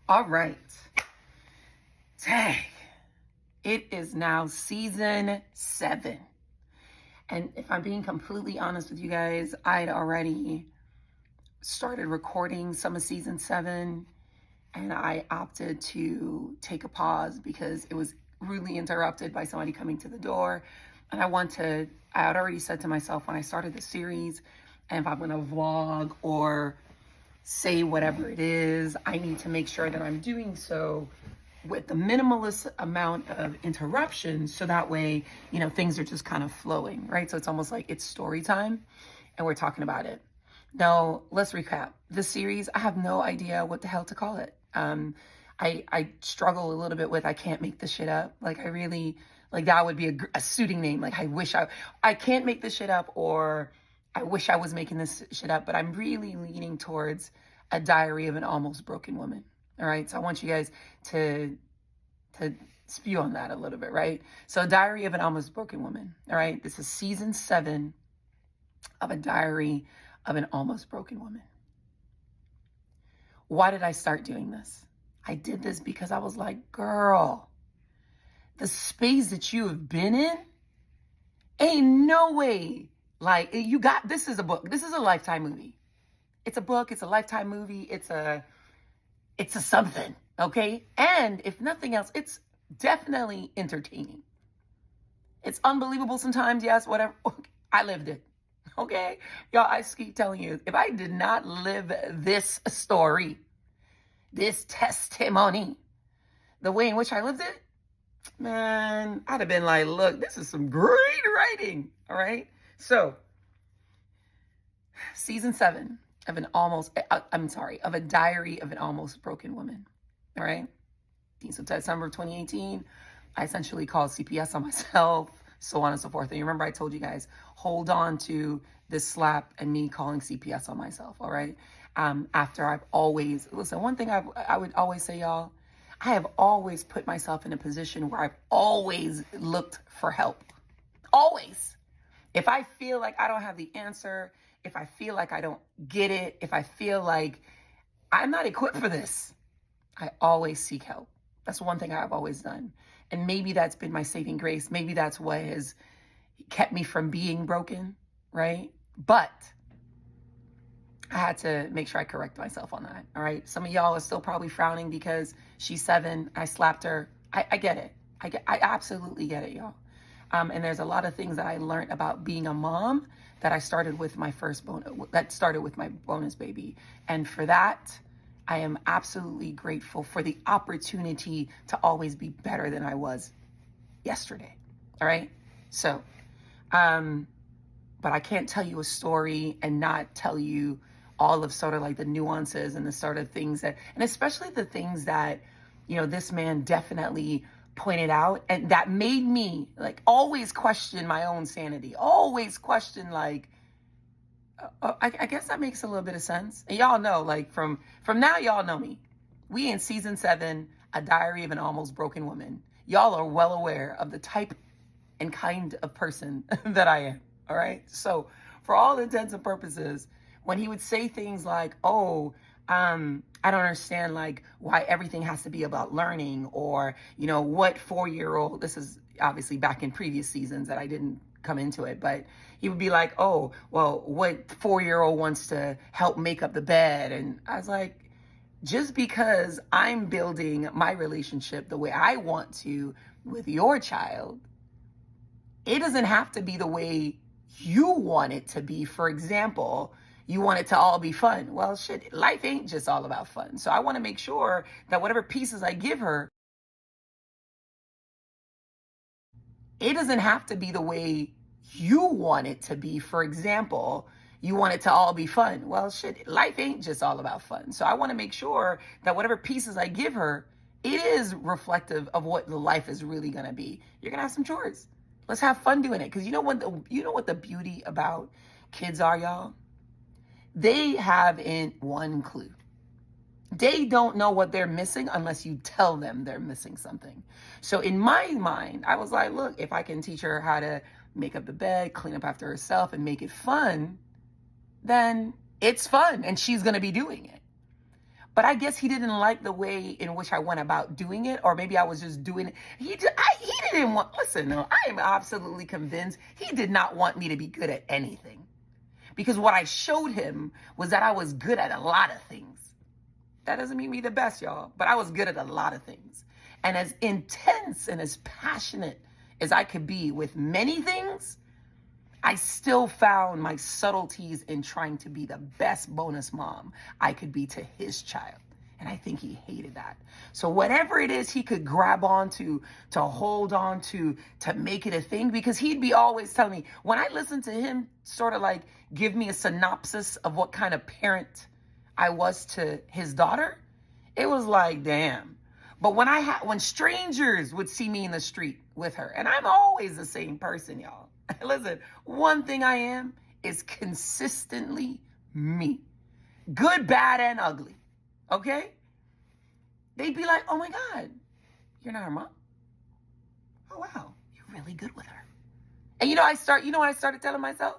All right. Dang. It is now season 7. And if I'm being completely honest with you guys, I'd already started recording some of season 7, and I opted to take a pause because it was rudely interrupted by somebody coming to the door. And I had already said to myself when I started the series, and if I'm going to vlog or say whatever it is, I need to make sure that I'm doing so with the minimalist amount of interruptions, so that way, things are just kind of flowing, right? So it's almost like it's story time and we're talking about it. Now, let's recap. This series, I have no idea what the hell to call it. I struggle a little bit with, I can't make this shit up. Like, I really, like, that would be a suiting name. Like, I can't make this shit up, or I wish I was making this shit up, but I'm really leaning towards a diary of an almost broken woman. All right. So I want you guys to spew on that a little bit, right? So a diary of an almost broken woman. All right. This is season 7 of a diary of an almost broken woman. Why did I start doing this? I did this because I was like, girl, the space that you have been in, ain't no way. Like, this is a book. This is a Lifetime movie. It's a book. It's a Lifetime movie. It's a something. Okay. And if nothing else, it's definitely entertaining. It's unbelievable sometimes. Yes, whatever. I lived it. Okay. Y'all, I keep telling you, if I did not live this story, this testimony, the way in which I lived it, man, I'd have been like, look, this is some great writing. All right. So season 7 of of a diary of an almost broken woman. All right. So December of 2018, I essentially called CPS on myself, so on and so forth. And you remember I told you guys, hold on to this slap and me calling CPS on myself. All right. After I've always, listen, one thing I would always say, y'all, I have always put myself in a position where I've always looked for help. Always. If I feel like I don't have the answer, if I feel like I don't get it, if I feel like I'm not equipped for this, I always seek help. That's one thing I've always done. And maybe that's been my saving grace. Maybe that's what has kept me from being broken, right? But I had to make sure I correct myself on that, all right? Some of y'all are still probably frowning because she's 7, I slapped her. I get it. I absolutely get it, y'all. And there's a lot of things that I learned about being a mom that started with my bonus baby. And for that, I am absolutely grateful for the opportunity to always be better than I was yesterday. All right. So, but I can't tell you a story and not tell you all of sort of like the nuances and the sort of things and especially the things that, this man definitely pointed out, and that made me like always question my own sanity, always question like, I guess that makes a little bit of sense. And y'all know, like from now, y'all know me. We in season 7, a diary of an almost broken woman. Y'all are well aware of the type and kind of person that I am. All right. So for all intents and purposes, when he would say things like, oh, I don't understand like why everything has to be about learning, or, what 4-year-old, this is obviously back in previous seasons that I didn't come into it, but he would be like, oh, well, what 4-year-old wants to help make up the bed? And I was like, just because I'm building my relationship the way I want to with your child, it doesn't have to be the way you want it to be. For example, you want it to all be fun. Well, shit, life ain't just all about fun. So I want to make sure that whatever pieces I give her, it doesn't have to be the way you want it to be. For example, you want it to all be fun. Well, shit, life ain't just all about fun. So I want to make sure that whatever pieces I give her, it is reflective of what the life is really going to be. You're going to have some chores. Let's have fun doing it. Because you know what the beauty about kids are, y'all? They have in one clue. They don't know what they're missing unless you tell them they're missing something. So in my mind, I was like, look, if I can teach her how to make up the bed, clean up after herself, and make it fun, then it's fun and she's going to be doing it. But I guess he didn't like the way in which I went about doing it, or maybe I was just doing it. He didn't want, listen, no, I am absolutely convinced he did not want me to be good at anything. Because what I showed him was that I was good at a lot of things. That doesn't mean me the best, y'all, but I was good at a lot of things. And as intense and as passionate as I could be with many things, I still found my subtleties in trying to be the best bonus mom I could be to his child. And I think he hated that. So whatever it is he could grab onto, to hold on to make it a thing, because he'd be always telling me, when I listened to him sort of like give me a synopsis of what kind of parent I was to his daughter, it was like, damn. But when strangers would see me in the street with her, and I'm always the same person, y'all. Listen, one thing I am is consistently me. Good, bad, and ugly. Okay? They'd be like, oh my God, you're not her mom? Oh wow, you're really good with her. And you know what I started telling myself?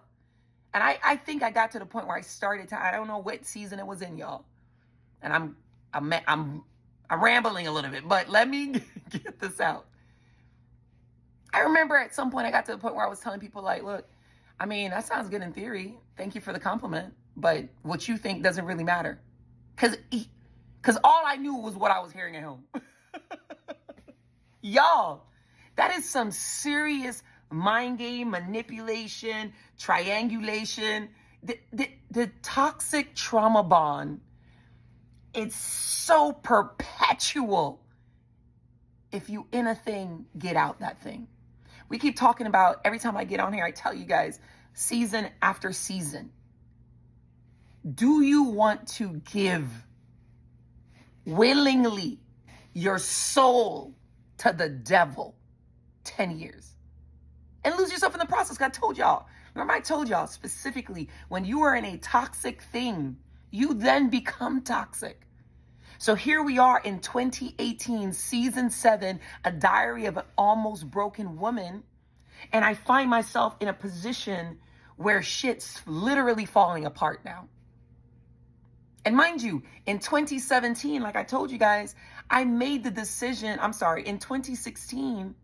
And I think I got to the point where I started to, I don't know what season it was in, y'all. And I'm rambling a little bit, but let me get this out. I remember at some point I got to the point where I was telling people like, look, I mean, that sounds good in theory. Thank you for the compliment. But what you think doesn't really matter. Because all I knew was what I was hearing at home. Y'all, that is some serious mind game, manipulation, triangulation. The toxic trauma bond, it's so perpetual. If you in a thing, get out that thing. We keep talking about, every time I get on here, I tell you guys, season after season. Do you want to give willingly your soul to the devil 10 years and lose yourself in the process? I told y'all, remember I told y'all specifically, when you are in a toxic thing, you then become toxic. So here we are in 2018, season 7, A Diary of an Almost Broken Woman. And I find myself in a position where shit's literally falling apart now. And mind you, in 2017, like I told you guys, I made the decision, in 2016,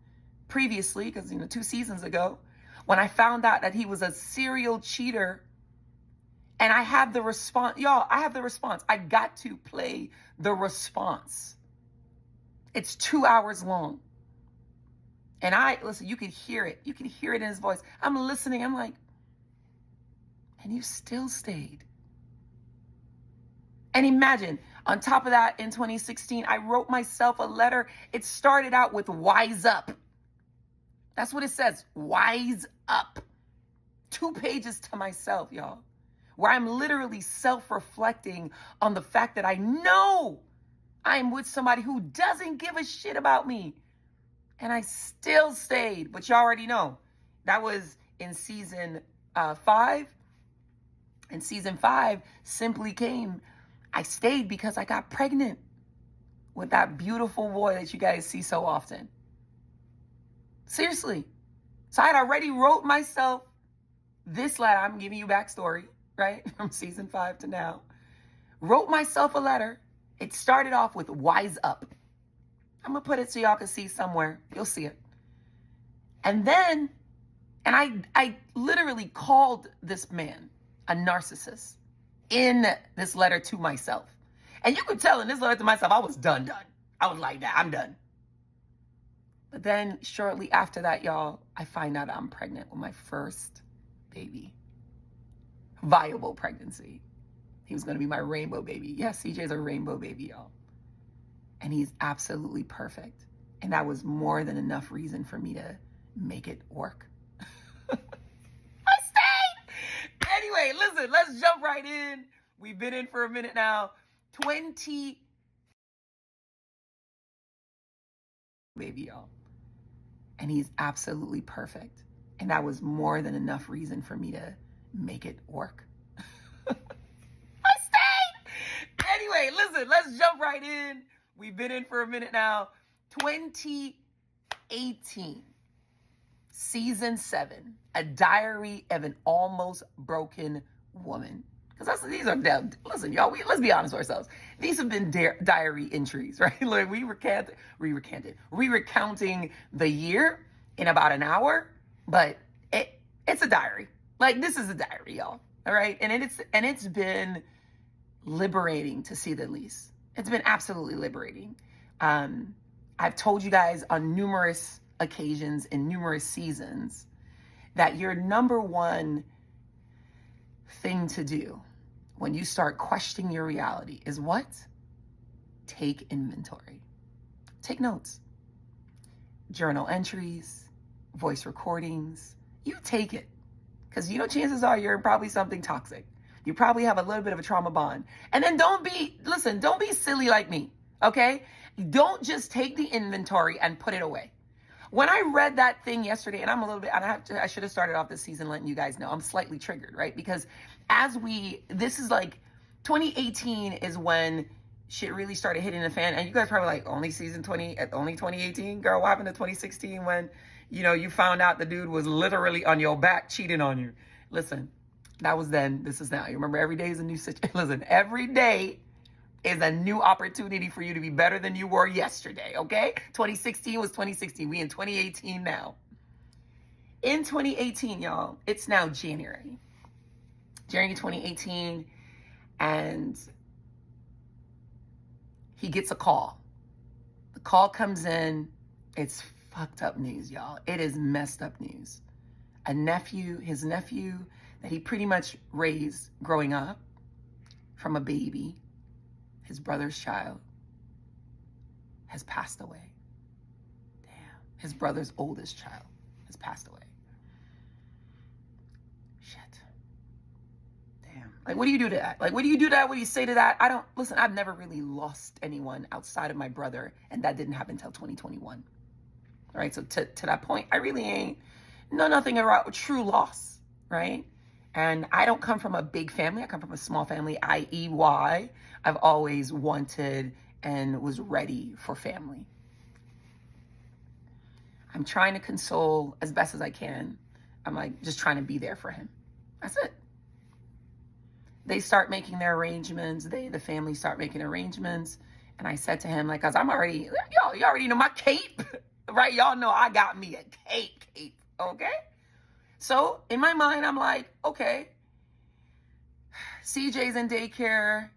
previously, because 2 seasons ago, when I found out that he was a serial cheater. And I have the response. Y'all, I have the response. I got to play the response. It's 2 hours long. And listen, you can hear it. You can hear it in his voice. I'm listening. I'm like, and you still stayed. And imagine, on top of that, in 2016, I wrote myself a letter. It started out with wise up. That's what it says. Wise up. 2 pages to myself, y'all, where I'm literally self-reflecting on the fact that I know I am with somebody who doesn't give a shit about me. And I still stayed. But you already know, that was in season 5. And season 5 simply came. I stayed because I got pregnant with that beautiful boy that you guys see so often. Seriously. So I had already wrote myself this letter. I'm giving you backstory, right? From season 5 to now. Wrote myself a letter. It started off with wise up. I'm going to put it so y'all can see somewhere. You'll see it. And then, I literally called this man a narcissist in this letter to myself. And you could tell in this letter to myself, I was done. I was like, that, I'm done. But then shortly after that, y'all, I find out I'm pregnant with my first baby. Viable pregnancy. He was going to be my rainbow baby. Yes, CJ's a rainbow baby, y'all. And he's absolutely perfect. And that was more than enough reason for me to make it work. I stayed. Anyway, listen, let's jump right in. We've been in for a minute now. Baby, y'all. And he's absolutely perfect. And that was more than enough reason for me to make it work. I stayed. Anyway, listen, let's jump right in. We've been in for a minute now. 2018, season 7, A Diary of an Almost Broken Woman. Because these are, listen, y'all, let's be honest with ourselves. These have been diary entries, right? Like we recounting the year in about an hour, but it's a diary. Like this is a diary, y'all. All right. And it's been liberating, to say the least. It's been absolutely liberating. I've told you guys on numerous occasions in numerous seasons that your number one thing to do when you start questioning your reality is what? Take inventory. Take notes. Journal entries, voice recordings. You take it. Because chances are you're probably something toxic. You probably have a little bit of a trauma bond. And then don't be silly like me, okay? Don't just take the inventory and put it away. When I read that thing yesterday, and I should have started off this season letting you guys know, I'm slightly triggered, right? Because this is like 2018 is when shit really started hitting the fan. And you guys probably like, only 2018? Girl, what happened to 2016 when, you found out the dude was literally on your back cheating on you? Listen, that was then, this is now. You remember every day is a new situation. Listen, every day is a new opportunity for you to be better than you were yesterday, okay? 2016 was 2016. We in 2018 now. In 2018, y'all, it's now January 2018, and he gets a call. The call comes in. It's fucked up news, y'all. It is messed up news. His nephew that he pretty much raised growing up from a baby, his brother's child, has passed away. Damn. His brother's oldest child has passed away. Shit. Damn. Like, what do you do to that? Like, what do you do to that? What do you say to that? I've never really lost anyone outside of my brother, and that didn't happen until 2021. All right, so to that point, I really ain't know nothing about true loss, right? And I don't come from a big family. I come from a small family, i.e. why I've always wanted and was ready for family. I'm trying to console as best as I can. I'm like just trying to be there for him. That's it. They start making their arrangements. The family start making arrangements. And I said to him, like, cause you already know my cape, right? Y'all know I got me a cape, okay? So in my mind, I'm like, okay, CJ's in daycare,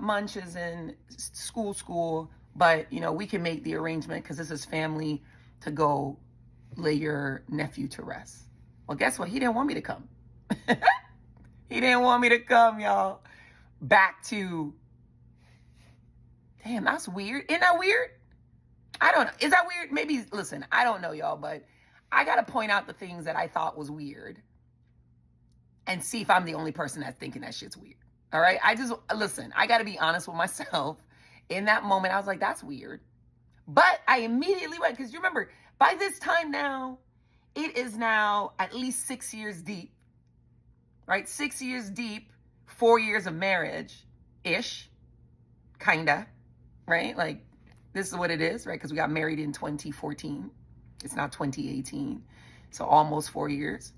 Munch is in school, but we can make the arrangement because this is family to go lay your nephew to rest. Well, guess what? He didn't want me to come. He didn't want me to come, y'all. Back to, damn, that's weird. Isn't that weird? I don't know. Is that weird? Maybe, listen, I don't know, y'all, but I got to point out the things that I thought was weird and see if I'm the only person that's thinking that shit's weird. All right? I got to be honest with myself. In that moment, I was like, that's weird. But I immediately went, because you remember, by this time now, it is now at least 6 years deep, right? 6 years deep, 4 years of marriage-ish, kinda, right? Like, this is what it is, right? Because we got married in 2014. It's now 2018. So almost 4 years.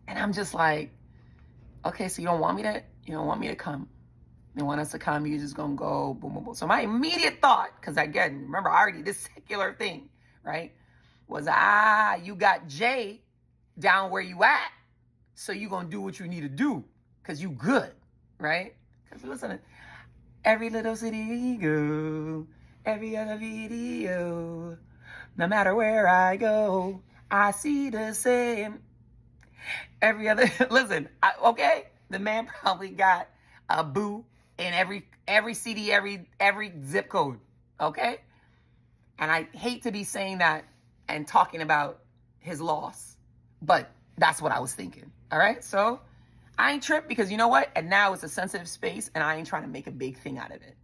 And I'm just like, okay, so you don't want me to come. You want us to come, you're just gonna go boom, boom, boom. So my immediate thought, because again, remember already this secular thing, right? Was you got Jay down where you at, so you gonna do what you need to do, because you good, right? Because listen, every little city we go, every other video, no matter where I go, I see the same. Every other, listen, okay? The man probably got a boo in every CD, every zip code, okay? And I hate to be saying that and talking about his loss, but that's what I was thinking, all right? So I ain't tripped, because you know what? And now it's a sensitive space, and I ain't trying to make a big thing out of it.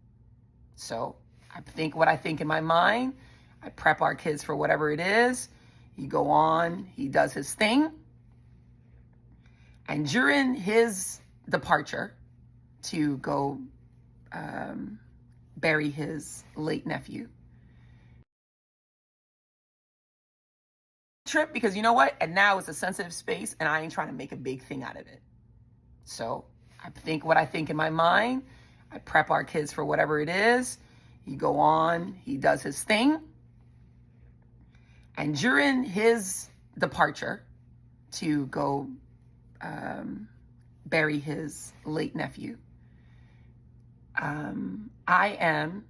So I think what I think in my mind. I prep our kids for whatever it is. He go on, he does his thing. And during his departure to go bury his late nephew, trip, because you know what? And now it's a sensitive space, and I ain't trying to make a big thing out of it. So I think what I think in my mind. I prep our kids for whatever it is. He go on, he does his thing. And during his departure to go bury his late nephew, I am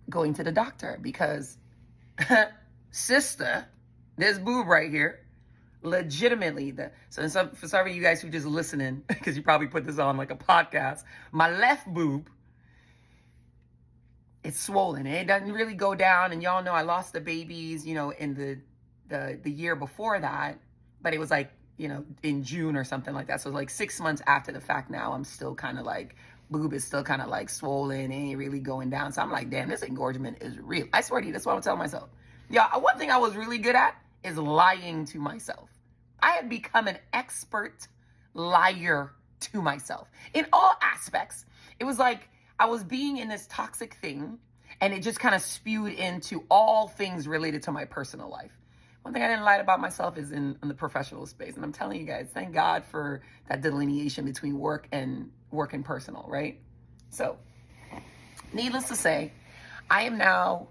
going to the doctor because sister, this boob right here, legitimately, for some of you guys who just listening, because you probably put this on like a podcast, my left boob, it's swollen. It doesn't really go down, and y'all know I lost the babies, in the year before that, but it was like, in June or something like that. So like 6 months after the fact now, I'm still kind of like, boob is still kind of like swollen, ain't really going down. So I'm like, damn, this engorgement is real. I swear to you, that's what I'm telling myself. Yeah, one thing I was really good at is lying to myself. I had become an expert liar to myself in all aspects. It was like I was being in this toxic thing, and it just kind of spewed into all things related to my personal life. One thing I didn't lie about myself is in the professional space. And I'm telling you guys, thank God for that delineation between work and personal, right? So, needless to say, I am now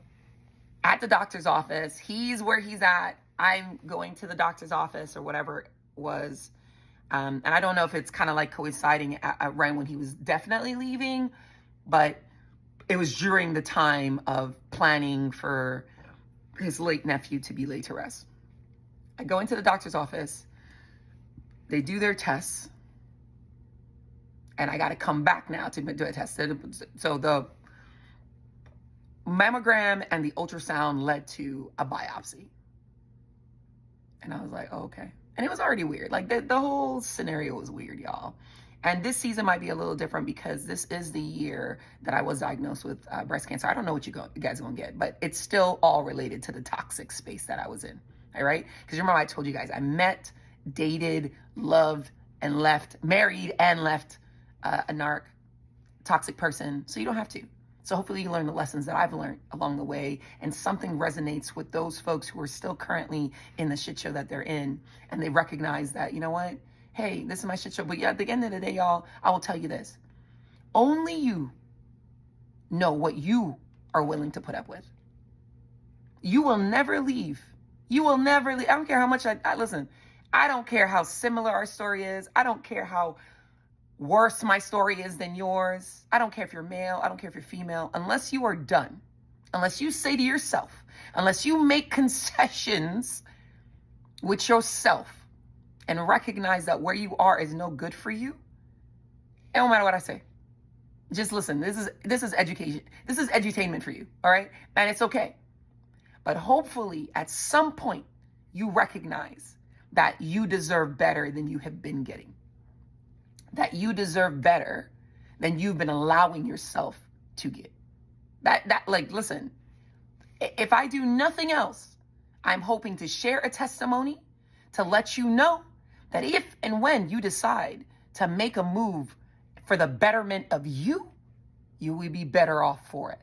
at the doctor's office. He's where he's at. I'm going to the doctor's office or whatever it was. And I don't know if it's kind of like coinciding right when he was definitely leaving, but it was during the time of planning for his late nephew to be laid to rest. I go into the doctor's office. They do their tests. And I got to come back now to do a test. So the mammogram and the ultrasound led to a biopsy. And I was like, oh, okay. And it was already weird. Like the whole scenario was weird, y'all. And this season might be a little different because this is the year that I was diagnosed with breast cancer. I don't know what you guys are going to get, but it's still all related to the toxic space that I was in. All right? Because remember I told you guys I met, dated, loved, and married and left a toxic person. So you don't have to. So hopefully you learn the lessons that I've learned along the way, and something resonates with those folks who are still currently in the shit show that they're in. And they recognize that, you know what? Hey, this is my shit show. But yeah, at the end of the day, y'all, I will tell you this. Only you know what you are willing to put up with. You will never leave. You will never leave. I don't care how much I listen. I don't care how similar our story is. I don't care how worse my story is than yours. I don't care if you're male. I don't care if you're female. Unless you are done, unless you say to yourself, unless you make concessions with yourself and recognize that where you are is no good for you, it don't matter what I say. Just listen. This is education. This is edutainment for you. All right. And it's okay. But hopefully at some point you recognize that you deserve better than you have been getting. That you deserve better than you've been allowing yourself to get. Listen, if I do nothing else, I'm hoping to share a testimony to let you know that if and when you decide to make a move for the betterment of you, you will be better off for it.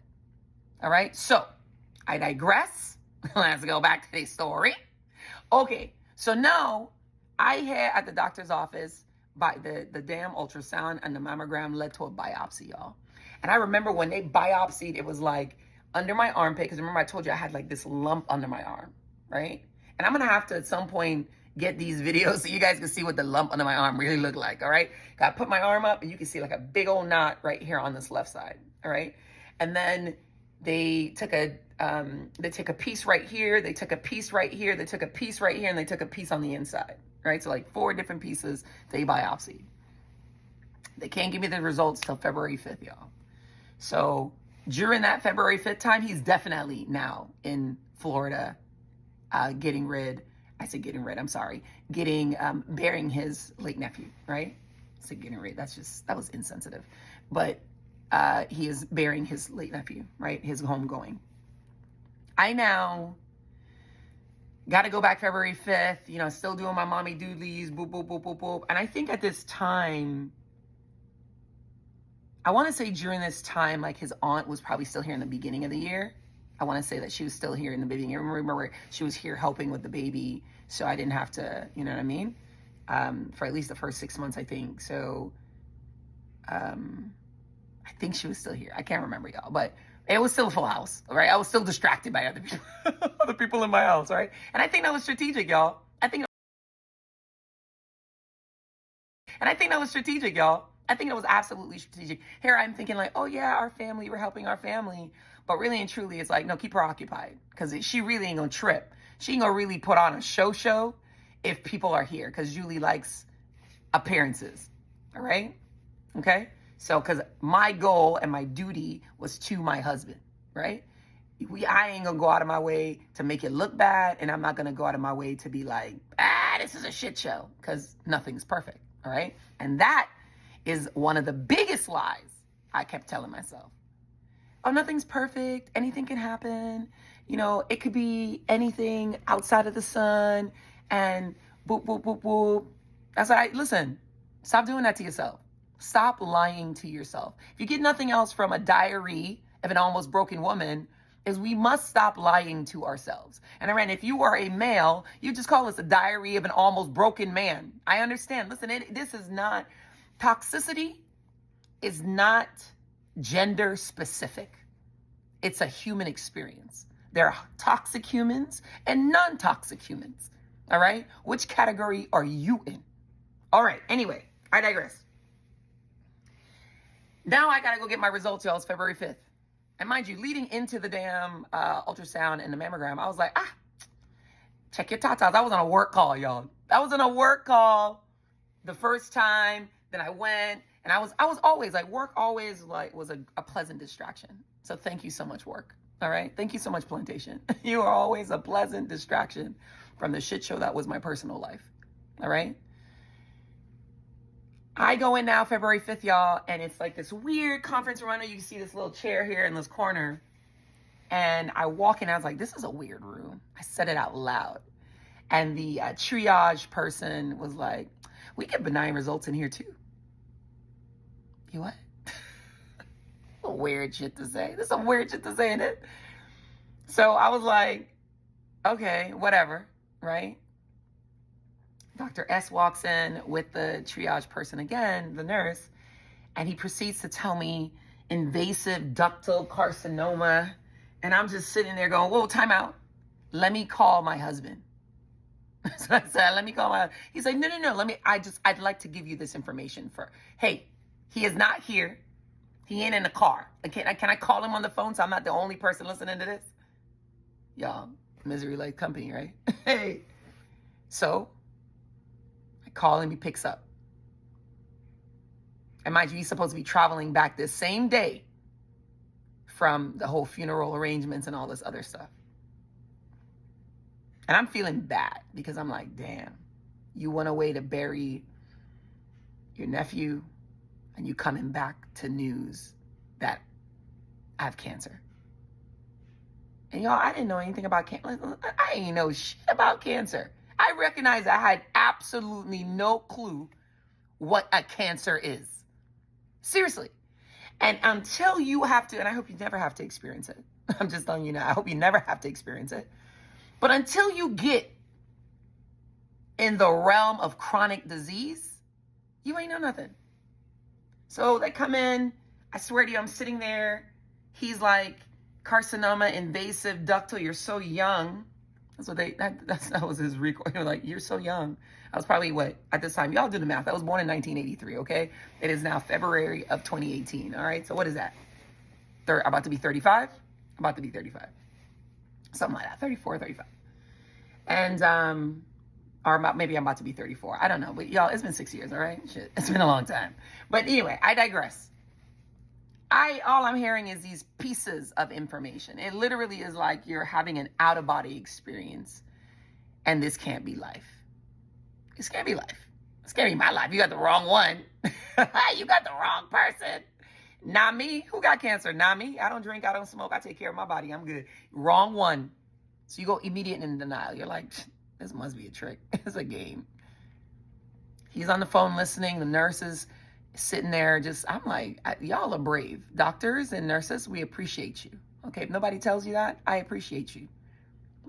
All right. So I digress. Let's go back to the story. Okay. So now I had at the doctor's office, by the damn ultrasound and the mammogram led to a biopsy, y'all. And I remember when they biopsied, it was like under my armpit, because remember I told you I had like this lump under my arm, right? And I'm going to have to at some point get these videos so you guys can see what the lump under my arm really looked like, all right? I put my arm up and you can see like a big old knot right here on this left side, all right? And then they took a piece right here, they took a piece right here, they took a piece right here, and they took a piece on the inside. Right, so like 4 different pieces they biopsied. They can't give me the results till February 5th, y'all. So during that February 5th time, he's definitely now in Florida, burying his late nephew, right? I said getting rid, that was insensitive. But he is burying his late nephew, right? His homegoing. I now got to go back February 5th, still doing my mommy doodlies, boop, boop, boop, boop, boop. And I think at this time, I want to say during this time, like his aunt was probably still here in the beginning of the year. I want to say that she was still here in the beginning. I remember she was here helping with the baby, so I didn't have to, you know what I mean? For at least the first 6 months, I think. So I think she was still here. I can't remember, y'all, but it was still a full house, right? I was still distracted by other people, other people in my house, right? And I think that was strategic, y'all. I think it was absolutely strategic. Here I'm thinking like, oh yeah, our family, we're helping our family. But really and truly, it's like, no, keep her occupied, because she really ain't gonna trip. She ain't gonna really put on a show if people are here, because Julie likes appearances, all right? Okay? So, because my goal and my duty was to my husband, right? I ain't gonna go out of my way to make it look bad, and I'm not gonna go out of my way to be like, this is a shit show, because nothing's perfect, all right? And that is one of the biggest lies I kept telling myself. Oh, nothing's perfect. Anything can happen. You know, it could be anything outside of the sun, and boop, boop, boop, boop. That's why, listen, stop doing that to yourself. Stop lying to yourself. If you get nothing else from a diary of an almost broken woman, is we must stop lying to ourselves. And Iran, if you are a male, you just call this a diary of an almost broken man. I understand. Listen, this is not, toxicity is not gender specific. It's a human experience. There are toxic humans and non-toxic humans. All right? Which category are you in? All right. Anyway, I digress. Now I got to go get my results, y'all. It's February 5th. And mind you, leading into the damn ultrasound and the mammogram, I was like, check your tatas. I was on a work call, y'all. I was on a work call the first time. Then I went, and I was always like, work always like was a pleasant distraction. So thank you so much, work. All right. Thank you so much, plantation. You are always a pleasant distraction from the shit show that was my personal life. All right. I go in now February 5th, y'all, and it's like this weird conference room. I know you can see this little chair here in this corner. And I walk in, I was like, this is a weird room. I said it out loud. And the triage person was like, we get benign results in here too. You what? Weird shit to say. There's some weird shit to say in it. So I was like, okay, whatever, right? Dr. S walks in with the triage person again, the nurse, and he proceeds to tell me invasive ductal carcinoma. And I'm just sitting there going, whoa, time out. Let me call my husband. So I said, let me call my, he's like, no, I'd like to give you this information hey, he is not here. He ain't in the car. Can I call him on the phone so I'm not the only person listening to this? Y'all, misery like company, right? Hey. So I call him, he picks up. And mind you, he's supposed to be traveling back this same day from the whole funeral arrangements and all this other stuff. And I'm feeling bad because I'm like, damn, you went away to bury your nephew and you coming back to news that I have cancer. And y'all, I didn't know anything about cancer. I ain't know shit about cancer. I recognize I had absolutely no clue what a cancer is. Seriously. And until you have to, and I hope you never have to experience it. I'm just telling you now, I hope you never have to experience it. But until you get in the realm of chronic disease, you ain't know nothing. So they come in, I swear to you, I'm sitting there. He's like, carcinoma, invasive ductal, you're so young. That's what that was his recoil. Like, you're so young. I was probably what, at this time, y'all do the math. I was born in 1983, okay? It is now February of 2018, all right? So what is that? About to be 35? About to be 35. Something like that, 34, 35. And, maybe I'm about to be 34. I don't know. But y'all, it's been 6 years, all right? Shit, it's been a long time. But anyway, I digress. All I'm hearing is these pieces of information. It literally is like you're having an out-of-body experience. And this can't be life. This can't be life. This can't be my life. You got the wrong one. You got the wrong person. Not me. Who got cancer? Not me. I don't drink. I don't smoke. I take care of my body. I'm good. Wrong one. So you go immediate in denial. You're like, this must be a trick. It's a game. He's on the phone listening. The nurses sitting there I'm like, y'all are brave. Doctors and nurses, we appreciate you. Okay, if nobody tells you that, I appreciate you.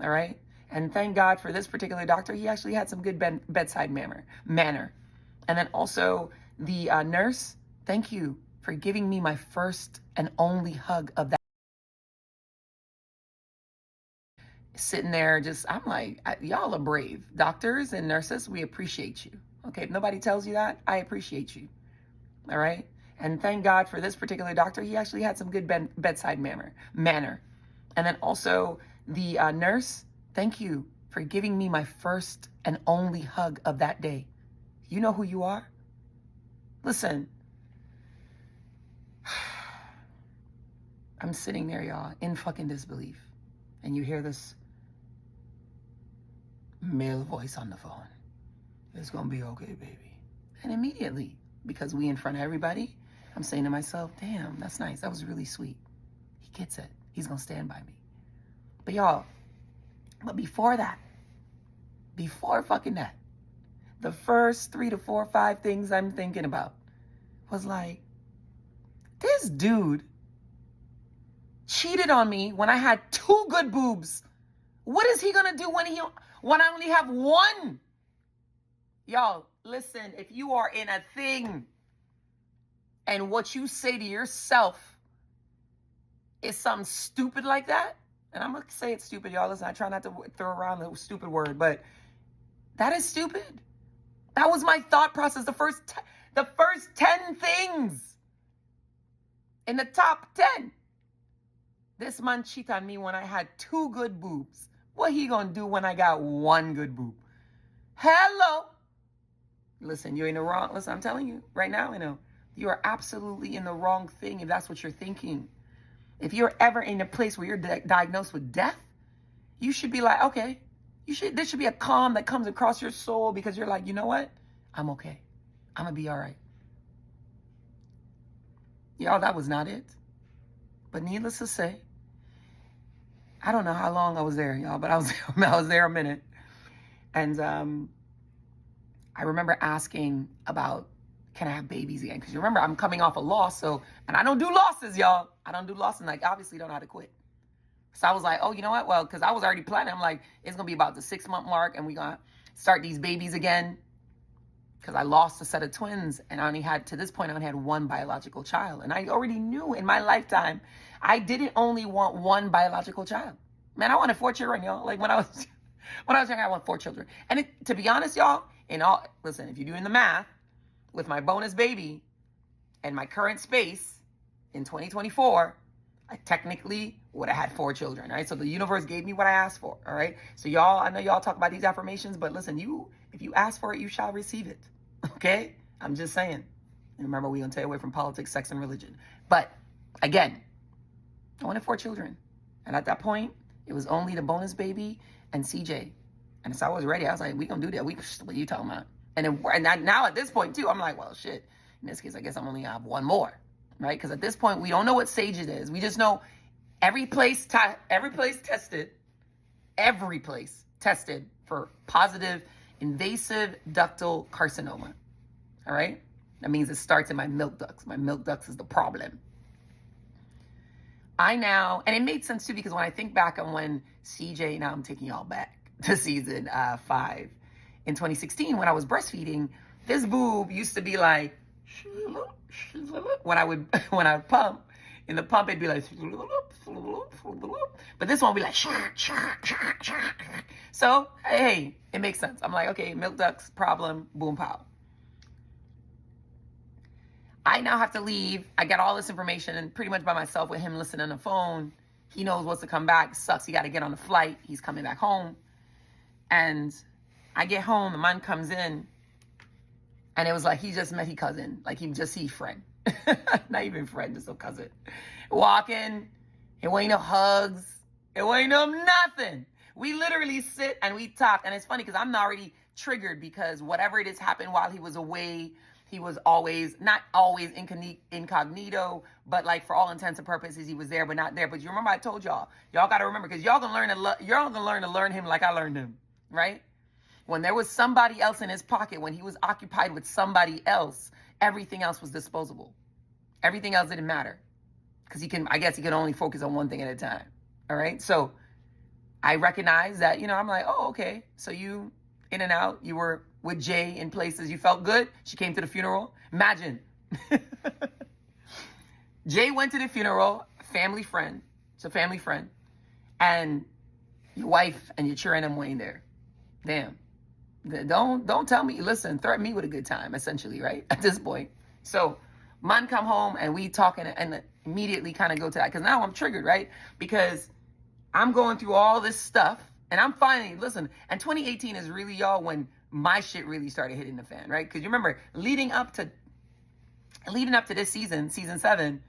All right? And thank God for this particular doctor. He actually had some good bedside manner. And then also the nurse Thank you for giving me my first and only hug of that. Sitting there just, I'm like, y'all are brave. Doctors and nurses, we appreciate you. Okay, if nobody tells you that, I appreciate you. All right? And thank God for this particular doctor. He actually had some good bedside manner. And then also the nurse, thank you for giving me my first and only hug of that day. You know who you are? Listen, I'm sitting there, y'all, in fucking disbelief. And you hear this male voice on the phone. It's gonna be okay, baby. And immediately, because we in front of everybody, I'm saying to myself, damn, that's nice. That was really sweet. He gets it. He's gonna stand by me. But y'all, before that, before fucking that, the first 3 to 4 or 5 things I'm thinking about was like, this dude cheated on me when I had 2 good boobs. What is he gonna do when I only have 1? Y'all, listen, if you are in a thing and what you say to yourself is something stupid like that, and I'm gonna say it's stupid, y'all. Listen, I try not to throw around the stupid word, but that is stupid. That was my thought process. The first 10 things in the top 10. This man cheated on me when I had 2 good boobs. What he gonna do when I got 1 good boob? Hello. Listen, you're in the wrong. Listen, I'm telling you right now, you are absolutely in the wrong thing if that's what you're thinking. If you're ever in a place where you're diagnosed with death, you should be like, okay, there should be a calm that comes across your soul because you're like, you know what? I'm okay. I'm gonna be all right. Y'all, that was not it. But needless to say, I don't know how long I was there, y'all, but I was there a minute. And I remember asking about, can I have babies again? Because you remember, I'm coming off a loss, and I don't do losses, y'all. I don't do losses, and I obviously don't know how to quit. So I was like, oh, you know what? Well, because I was already planning. I'm like, it's going to be about the 6-month mark, and we're going to start these babies again. Because I lost a set of twins, and to this point, I only had 1 biological child. And I already knew in my lifetime, I didn't only want 1 biological child. Man, I wanted 4 children, y'all. Like when I was young, I wanted 4 children. And to be honest, y'all, listen, if you're doing the math, with my bonus baby and my current space in 2024, I technically would have had 4 children, right? So the universe gave me what I asked for, all right? So y'all, I know y'all talk about these affirmations, but listen, if you ask for it, you shall receive it, okay? I'm just saying. And remember, we're going to stay away from politics, sex, and religion. But again, I wanted 4 children. And at that point, it was only the bonus baby and CJ. And so I was ready. I was like, we going to do that. What are you talking about? And now at this point, too, I'm like, well, shit. In this case, I guess I'm only going to have 1 more, right? Because at this point, we don't know what stage it is. We just know every place tested for positive invasive ductal carcinoma, all right? That means it starts in my milk ducts. My milk ducts is the problem. And it made sense, too, because when I think back on when CJ, now I'm taking y'all back to season 5, in 2016, when I was breastfeeding, this boob used to be like, when I would pump, in the pump, it'd be like, but this one would be like, so, hey, it makes sense. I'm like, okay, milk ducts, problem, boom, pow. I now have to leave. I got all this information and pretty much by myself with him listening on the phone. He knows what's to come back. It sucks. He got to get on the flight. He's coming back home. And I get home, the man comes in, and it was like he just met his cousin. Like he just see friend. Not even friend, just a cousin. Walking, it ain't no hugs. It ain't no nothing. We literally sit and we talk. And it's funny because I'm already triggered because whatever it is happened while he was away, he was not always incognito, but like for all intents and purposes, he was there, but not there. But you remember I told y'all got to remember, because y'all gonna learn to learn him like I learned him, right? When there was somebody else in his pocket, when he was occupied with somebody else, everything else was disposable. Everything else didn't matter. Because I guess he can only focus on one thing at a time. All right? So I recognize that, I'm like, oh, okay. So you in and out, you were with Jay in places, you felt good. She came to the funeral. Imagine Jay went to the funeral, family friend. It's a family friend. And your wife and your children and Wayne there. Damn. Don't tell me, listen, threaten me with a good time, essentially, right? At this point. So, man come home and we talking and immediately kind of go to that. Because now I'm triggered, right? Because I'm going through all this stuff and I'm finally, listen, and 2018 is really, y'all, when my shit really started hitting the fan, right? Because you remember, leading up to this season 7,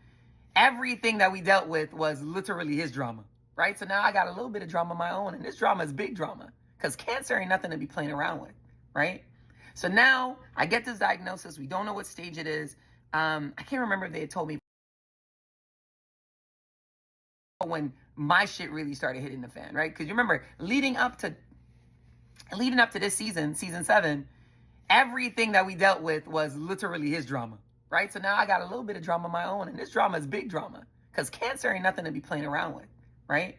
everything that we dealt with was literally his drama, right? So now I got a little bit of drama of my own, and this drama is big drama because cancer ain't nothing to be playing around with, right? So now I get this diagnosis. We don't know what stage it is. I can't remember if they had told me when my shit really started hitting the fan, right? Because you remember, leading up to this season 7, everything that we dealt with was literally his drama, right? So now I got a little bit of drama of my own, and this drama is big drama because cancer ain't nothing to be playing around with, right?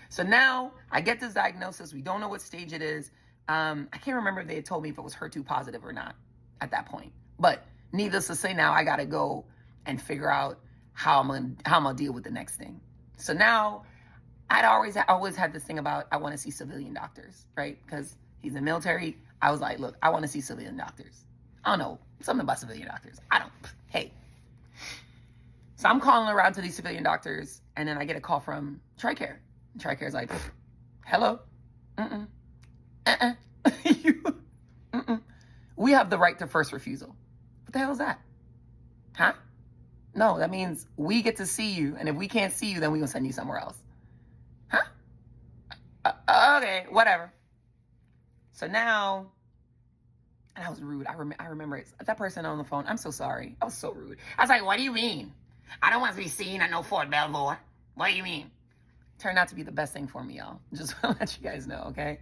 So now I get this diagnosis. We don't know what stage it is. I can't remember if they had told me if it was HER2 positive or not at that point. But needless to say, now I got to go and figure out how I'm gonna deal with the next thing. So now I'd always had this thing about I want to see civilian doctors, right? Because he's in the military. I was like, look, I want to see civilian doctors. I don't know something about civilian doctors. Hey. So I'm calling around to these civilian doctors, and then I get a call from TRICARE. TRICARE's like, hello? We have the right to first refusal. What the hell is that? Huh? No, that means we get to see you, and if we can't see you, then we're going to send you somewhere else. Huh? Okay, whatever. So now, and I was rude. I remember it. That person on the phone, I'm so sorry. I was so rude. I was like, what do you mean? I don't want to be seen at no Fort Belvoir. What do you mean? Turned out to be the best thing for me, y'all. Just want to let you guys know, okay?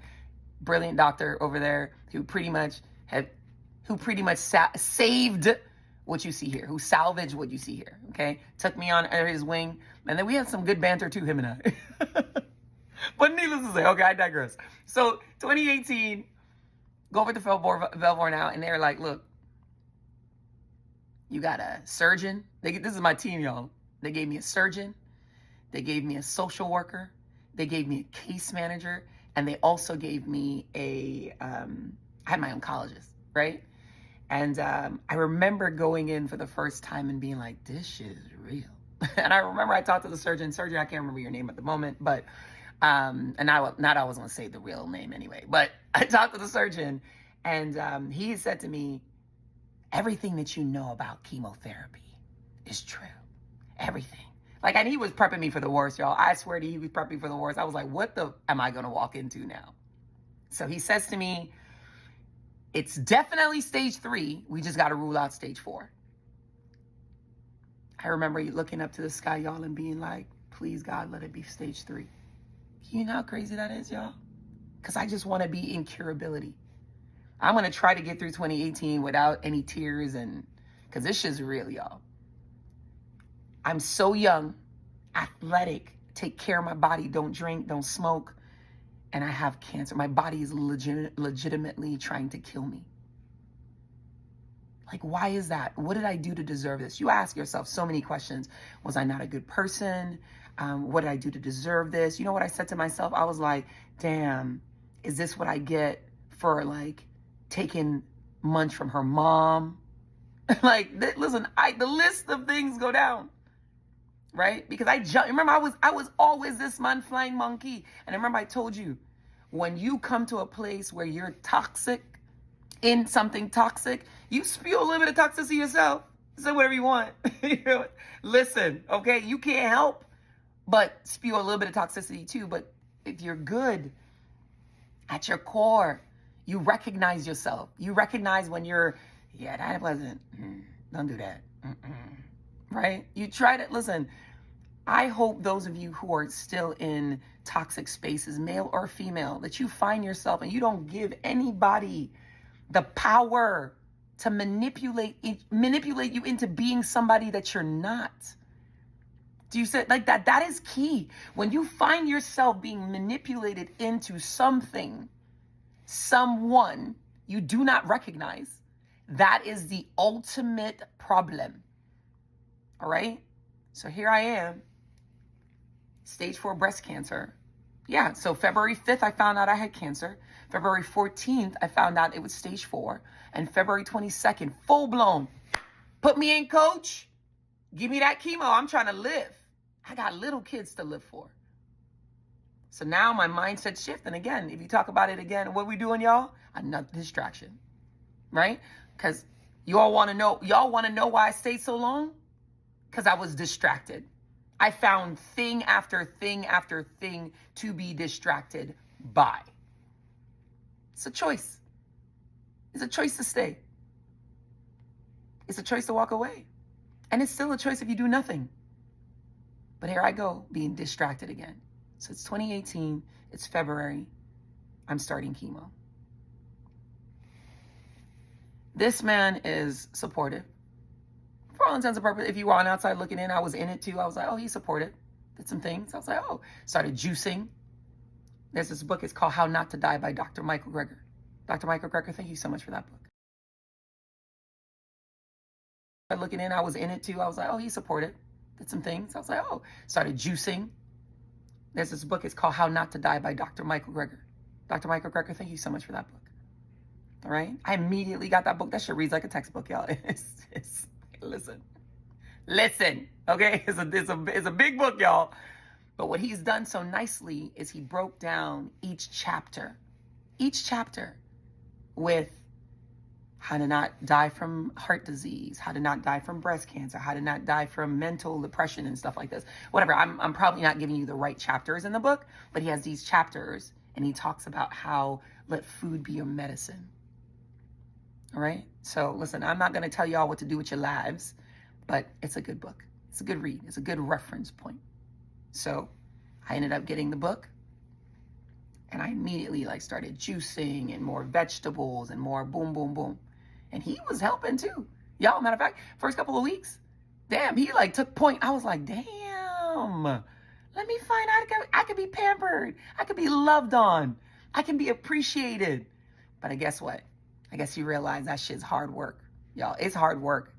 Brilliant doctor over there who pretty much saved what you see here, who salvaged what you see here, okay? Took me on under his wing, and then we had some good banter too, him and I. But needless to say, okay, I digress. So 2018, go over to Belvoir now, and they're like, look, you got a surgeon. This is my team, y'all. They gave me a surgeon. They gave me a social worker. They gave me a case manager. And they also gave me I had my oncologist, right? And I remember going in for the first time and being like, this shit is real. And I remember I talked to the surgeon. Surgeon, I can't remember your name at the moment, but, and I was going to say the real name anyway, but I talked to the surgeon, and he said to me, everything that you know about chemotherapy is true. Everything. Like, and he was prepping me for the worst, y'all. I swear to you, he was prepping me for the worst. I was like, what the am I going to walk into now? So he says to me, it's definitely stage 3. We just got to rule out stage 4. I remember looking up to the sky, y'all, and being like, please, God, let it be stage 3. You know how crazy that is, y'all? Because I just want to be in curability. I'm going to try to get through 2018 without any tears, and because this shit's real, y'all. I'm so young, athletic, take care of my body, don't drink, don't smoke, and I have cancer. My body is legitimately trying to kill me. Like, why is that? What did I do to deserve this? You ask yourself so many questions. Was I not a good person? What did I do to deserve this? You know what I said to myself? I was like, damn, is this what I get for, like, taking munch from her mom? Like, listen, the list of things go down. Right? Because remember, I was always this man flying monkey. And I remember I told you, when you come to a place where you're toxic, in something toxic, you spew a little bit of toxicity yourself. Say whatever you want. Listen, okay? You can't help but spew a little bit of toxicity too. But if you're good at your core, you recognize yourself. You recognize when you're, yeah, that wasn't, don't do that. Right? You try to, listen, I hope those of you who are still in toxic spaces, male or female, that you find yourself and you don't give anybody the power to manipulate you into being somebody that you're not. Do you say like that? That is key. When you find yourself being manipulated into something, someone you do not recognize, that is the ultimate problem. All right. So here I am, stage 4 breast cancer. Yeah. So February 5th, I found out I had cancer. February 14th, I found out it was stage 4. And February 22nd, full blown. Put me in, coach. Give me that chemo. I'm trying to live. I got little kids to live for. So now my mindset's shifting again. If you talk about it again, what we doing, y'all? Another distraction, right? Because you all want to know. Y'all want to know why I stayed so long? Because I was distracted. I found thing after thing after thing to be distracted by. It's a choice. It's a choice to stay. It's a choice to walk away. And it's still a choice if you do nothing. But here I go, being distracted again. So it's 2018, it's February, I'm starting chemo. This man is supportive. For all intents and purposes, if you were on outside looking in, I was in it too. I was like, oh, he's supportive. Did some things. I was like, oh, started juicing. There's this book, it's called How Not to Die by Dr. Michael Greger. Dr. Michael Greger, thank you so much for that book. Looking in, I was in it too. I was like, oh, he's supportive. Did some things. I was like, oh, started juicing. There's this book, it's called How Not to Die by Dr. Michael Greger. Dr. Michael Greger, thank you so much for that book. All right? I immediately got that book. That shit reads like a textbook, y'all. Listen, okay? It's a big book, y'all. But what he's done so nicely is he broke down each chapter with how to not die from heart disease, how to not die from breast cancer, how to not die from mental depression and stuff like this. Whatever, I'm probably not giving you the right chapters in the book, but he has these chapters and he talks about how let food be your medicine. All right? So listen, I'm not going to tell y'all what to do with your lives, but it's a good book. It's a good read. It's a good reference point. So I ended up getting the book. And I immediately started juicing and more vegetables and more boom, boom, boom. And he was helping too. Y'all, matter of fact, first couple of weeks, damn, he took point. I was like, damn, let me find out I could be pampered. I could be loved on. I can be appreciated. But I guess what? I guess you realize that shit's hard work. Y'all, it's hard work.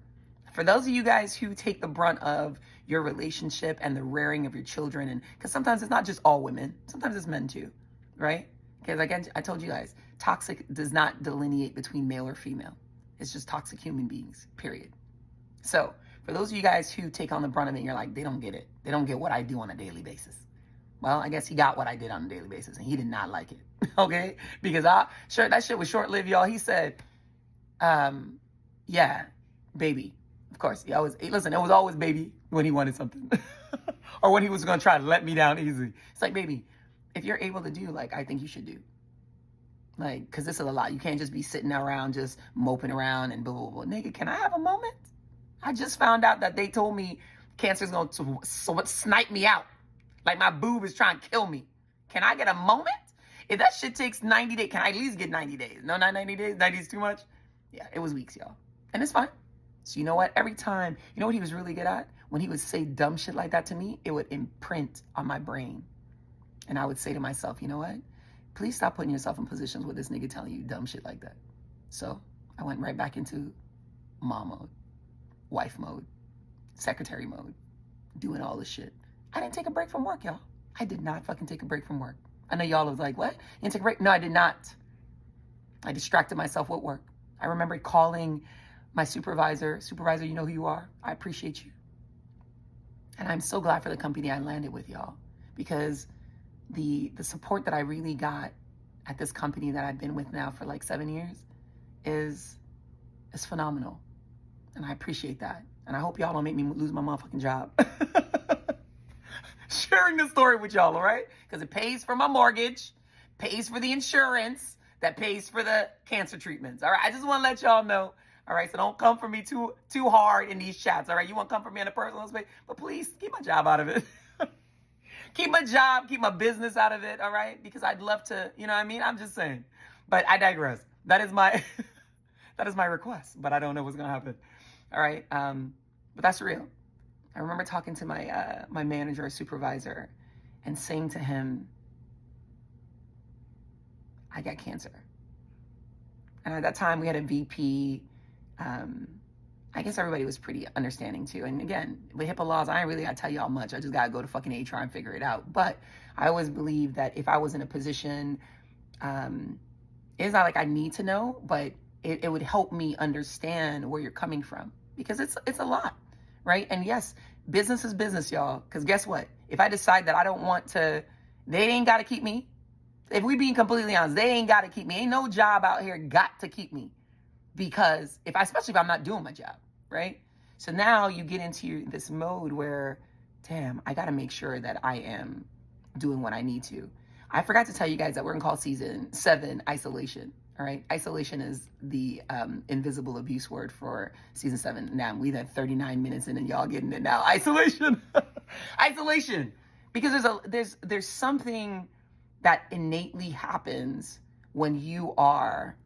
For those of you guys who take the brunt of your relationship and the rearing of your children, and because sometimes it's not just all women, sometimes it's men too. Right? Because again, I told you guys, toxic does not delineate between male or female. It's just toxic human beings, period. So for those of you guys who take on the brunt of it, and you're like, they don't get it. They don't get what I do on a daily basis. Well, I guess he got what I did on a daily basis, and he did not like it. Okay? Because that shit was short-lived, y'all. He said, yeah, baby. Of course, it was always baby when he wanted something. Or when he was going to try to let me down easy. It's like, baby, if you're able to do, I think you should do. Because this is a lot. You can't just be sitting around just moping around and blah, blah, blah. Nigga, can I have a moment? I just found out that they told me cancer's going to snipe me out. My boob is trying to kill me. Can I get a moment? If that shit takes 90 days, can I at least get 90 days? No, not 90 days. 90 is too much. Yeah, it was weeks, y'all. And it's fine. So you know what? Every time, you know what he was really good at? When he would say dumb shit like that to me, it would imprint on my brain. And I would say to myself, you know what? Please stop putting yourself in positions where this nigga telling you dumb shit like that. So I went right back into mom mode, wife mode, secretary mode, doing all this shit. I didn't take a break from work, y'all. I did not fucking take a break from work. I know y'all was like, what? You didn't take a break? No, I did not. I distracted myself with work. I remember calling my supervisor, you know who you are. I appreciate you. And I'm so glad for the company I landed with, y'all, because the support that I really got at this company that I've been with now for 7 years is phenomenal. And I appreciate that. And I hope y'all don't make me lose my motherfucking job. Sharing this story with y'all, all right? Because it pays for my mortgage, pays for the insurance, that pays for the cancer treatments, all right? I just want to let y'all know, all right? So don't come for me too hard in these chats, all right? You want to come for me in a personal space, but please keep my job out of it. Keep my job, keep my business out of it, all right? Because I'd love to, you know what I mean? I'm just saying. But I digress. That is my request, but I don't know what's going to happen. All right? But that's real. I remember talking to my manager or supervisor and saying to him, I got cancer. And at that time, we had a VP. I guess everybody was pretty understanding too. And again, with HIPAA laws, I ain't really gotta tell y'all much. I just gotta go to fucking HR and figure it out. But I always believe that if I was in a position, it's not like I need to know, but it would help me understand where you're coming from, because it's a lot, right? And yes, business is business, y'all. Because guess what? If I decide that I don't want to, they ain't got to keep me. If we being completely honest, they ain't got to keep me. Ain't no job out here got to keep me, because especially if I'm not doing my job, right? So now you get into this mode where, damn, I got to make sure that I am doing what I need to. I forgot to tell you guys that we're going to call season 7 isolation. All right. Isolation is the invisible abuse word for season 7. Now we've had 39 minutes in and y'all getting it now. Isolation. Isolation. Because there's something that innately happens when you are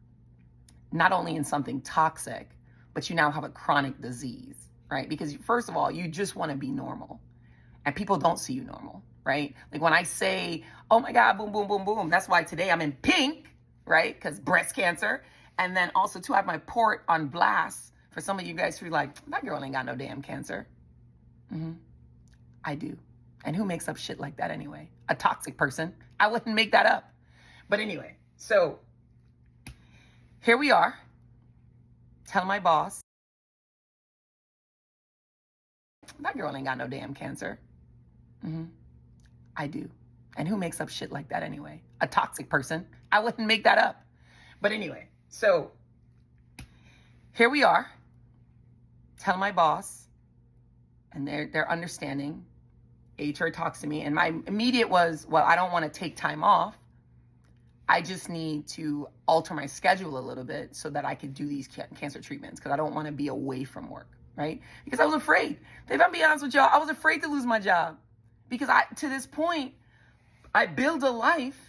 not only in something toxic, but you now have a chronic disease, right? Because first of all, you just want to be normal, and people don't see you normal, right? Like when I say, oh my God, boom, boom, boom, boom. That's why today I'm in pink, right? Because breast cancer. And then also too, I have my port on blast for some of you guys who are like, that girl ain't got no damn cancer. I do. And who makes up shit like that anyway? A toxic person. I wouldn't make that up. But anyway, so here we are. Tell my boss, that girl ain't got no damn cancer. I do. And who makes up shit like that anyway? A toxic person. I wouldn't make that up. But anyway, so here we are. Tell my boss, and they're understanding. HR talks to me, and my immediate was, well, I don't want to take time off. I just need to alter my schedule a little bit so that I could do these cancer treatments, because I don't want to be away from work, right? Because I was afraid. If I'm being honest with y'all, I was afraid to lose my job, because to this point, I build a life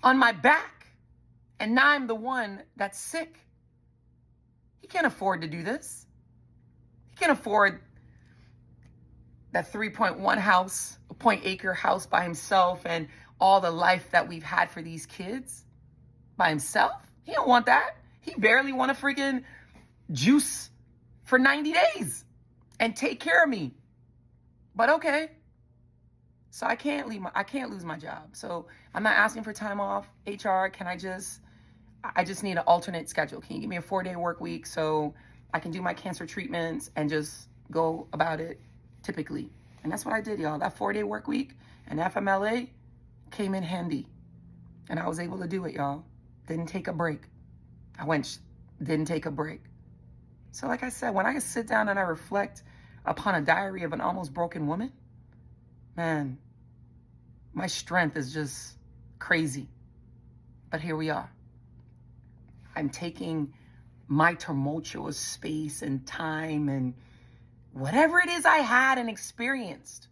on my back, and now I'm the one that's sick. He can't afford to do this. He can't afford that 3.1 house, a 0.8-acre house by himself, and all the life that we've had for these kids by himself. He don't want that. He barely want to freaking juice for 90 days and take care of me. But okay. So I can't lose my job. So I'm not asking for time off. HR, I just need an alternate schedule. Can you give me a 4-day work week so I can do my cancer treatments and just go about it typically? And that's what I did, y'all. That 4-day work week and FMLA came in handy. And I was able to do it, y'all. Didn't take a break. Didn't take a break. So like I said, when I sit down and I reflect upon a diary of an almost broken woman, man, my strength is just crazy. But here we are. I'm taking my tumultuous space and time and whatever it is I had and experienced,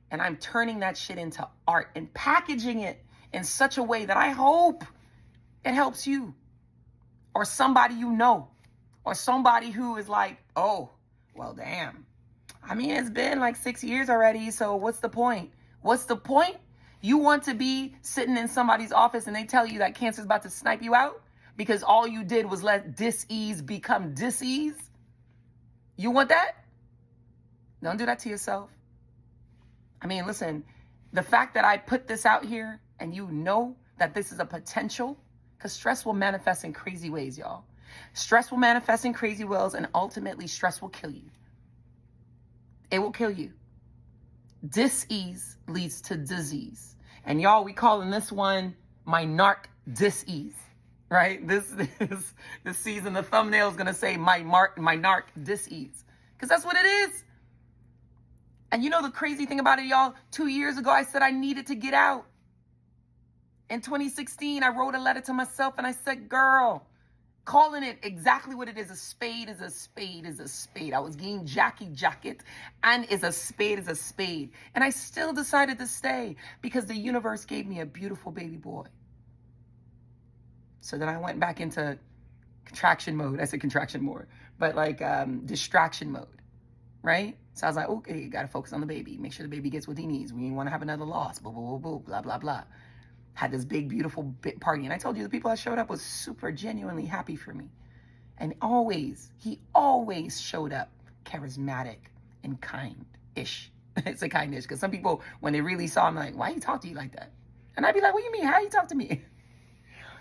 and I'm turning that shit into art and packaging it in such a way that I hope it helps you or somebody you know, or somebody who is like, oh, well, damn. I mean, it's been like 6 years already, so what's the point? What's the point? You want to be sitting in somebody's office and they tell you that cancer's about to snipe you out because all you did was let dis-ease become dis-ease? You want that? Don't do that to yourself. I mean, listen, the fact that I put this out here and you know that this is a potential, because stress will manifest in crazy ways, y'all. Stress will manifest in crazy ways, and ultimately stress will kill you. It will kill you. Dis-ease leads to disease. And y'all, we calling this one my narc dis-ease, right? This season, the thumbnail is going to say my narc dis-ease, because that's what it is. And you know the crazy thing about it, y'all? 2 years ago, I said I needed to get out. In 2016, I wrote a letter to myself and I said, girl, calling it exactly what it is. A spade is a spade is a spade. I was getting jacket and is a spade. And I still decided to stay because the universe gave me a beautiful baby boy. So then I went back into contraction mode. I said contraction mode, but like distraction mode, right? So I was like, okay, you got to focus on the baby. Make sure the baby gets what he needs. We didn't want to have another loss. Blah, blah, blah, blah, blah, blah, blah. Had this big, beautiful party. And I told you the people that showed up was super genuinely happy for me. And he always showed up charismatic and kind-ish. It's a kind-ish, because some people, when they really saw him, like, why you talk to you like that? And I'd be like, what do you mean? How you talk to me?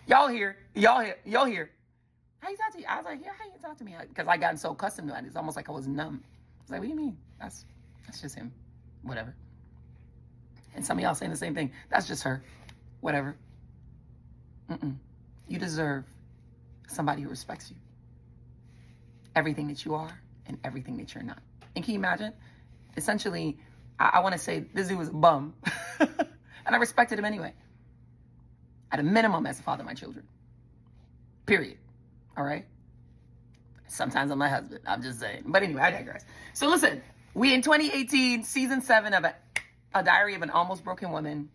Y'all here. How you talk to you? I was like, yeah, how you talk to me? Because I gotten so accustomed to it. It's almost like I was numb. I was like, what do you mean? That's just him. Whatever. And some of y'all saying the same thing. That's just her. Whatever. You deserve somebody who respects you. Everything that you are and everything that you're not. And can you imagine? Essentially, I want to say this dude was a bum. And I respected him anyway. At a minimum, as a father of my children. Period. All right? Sometimes I'm my husband. I'm just saying. But anyway, I digress. So listen, we in 2018, season 7 of A Diary of an Almost Broken Woman.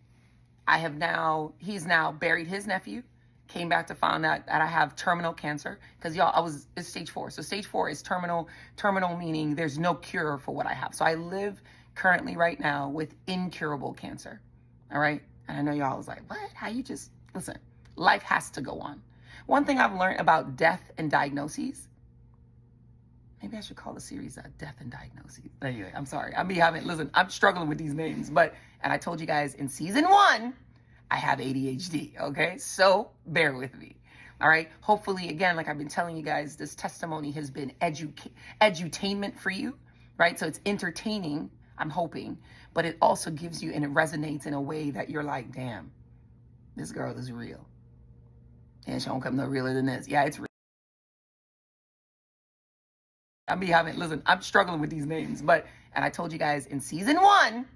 He's now buried his nephew. Came back to find out that I have terminal cancer. Because y'all, it's stage 4. So stage 4 is terminal. Terminal meaning there's no cure for what I have. So I live currently right now with incurable cancer. All right? And I know y'all was like, what? How you just, listen, life has to go on. One thing I've learned about death and diagnoses, maybe I should call the series Death and Diagnoses. Anyway, I'm sorry. Listen, I'm struggling with these names. And I told you guys in season 1, I have ADHD, okay? So bear with me, all right? Hopefully, again, like I've been telling you guys, this testimony has been edutainment for you, right? So it's entertaining, I'm hoping, but it also gives you, and it resonates in a way that you're like, damn, this girl is real. And she don't come no realer than this. Yeah, it's real. Listen, I'm struggling with these names, and I told you guys in season 1,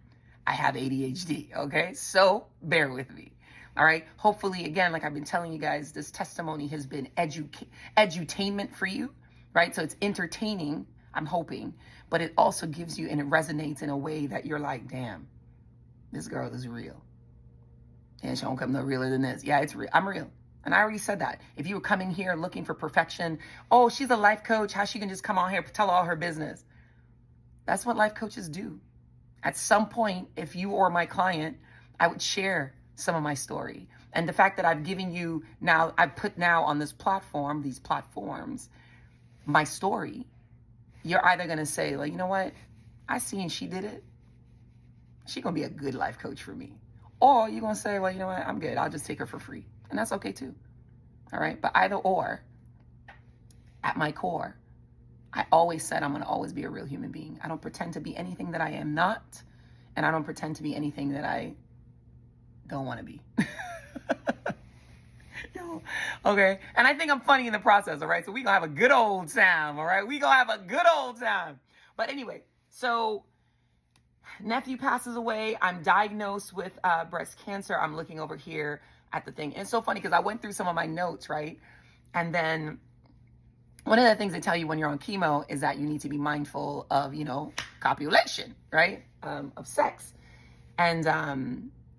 I have ADHD, okay? So bear with me, all right? Hopefully, again, like I've been telling you guys, this testimony has been edutainment for you, right? So it's entertaining, I'm hoping, but it also gives you, and it resonates in a way that you're like, damn, this girl is real. And she don't come no realer than this. Yeah, it's real. I'm real. And I already said that. If you were coming here looking for perfection, oh, she's a life coach, how she can just come on here, tell all her business. That's what life coaches do. At some point, if you or my client, I would share some of my story. And the fact that I've given you now, I've put now on this platform, these platforms, my story, you're either going to say, like, you know what? I seen she did it. She going to be a good life coach for me. Or you're going to say, well, you know what? I'm good. I'll just take her for free. And that's okay too. All right. But either or, at my core, I always said I'm going to always be a real human being. I don't pretend to be anything that I am not. And I don't pretend to be anything that I don't want to be. Okay. And I think I'm funny in the process. All right. So we going to have a good old time. All right. We going to have a good old time. But anyway, so nephew passes away. I'm diagnosed with breast cancer. I'm looking over here at the thing. And it's so funny because I went through some of my notes, right? And then one of the things they tell you when you're on chemo is that you need to be mindful of, copulation, right? Of sex. And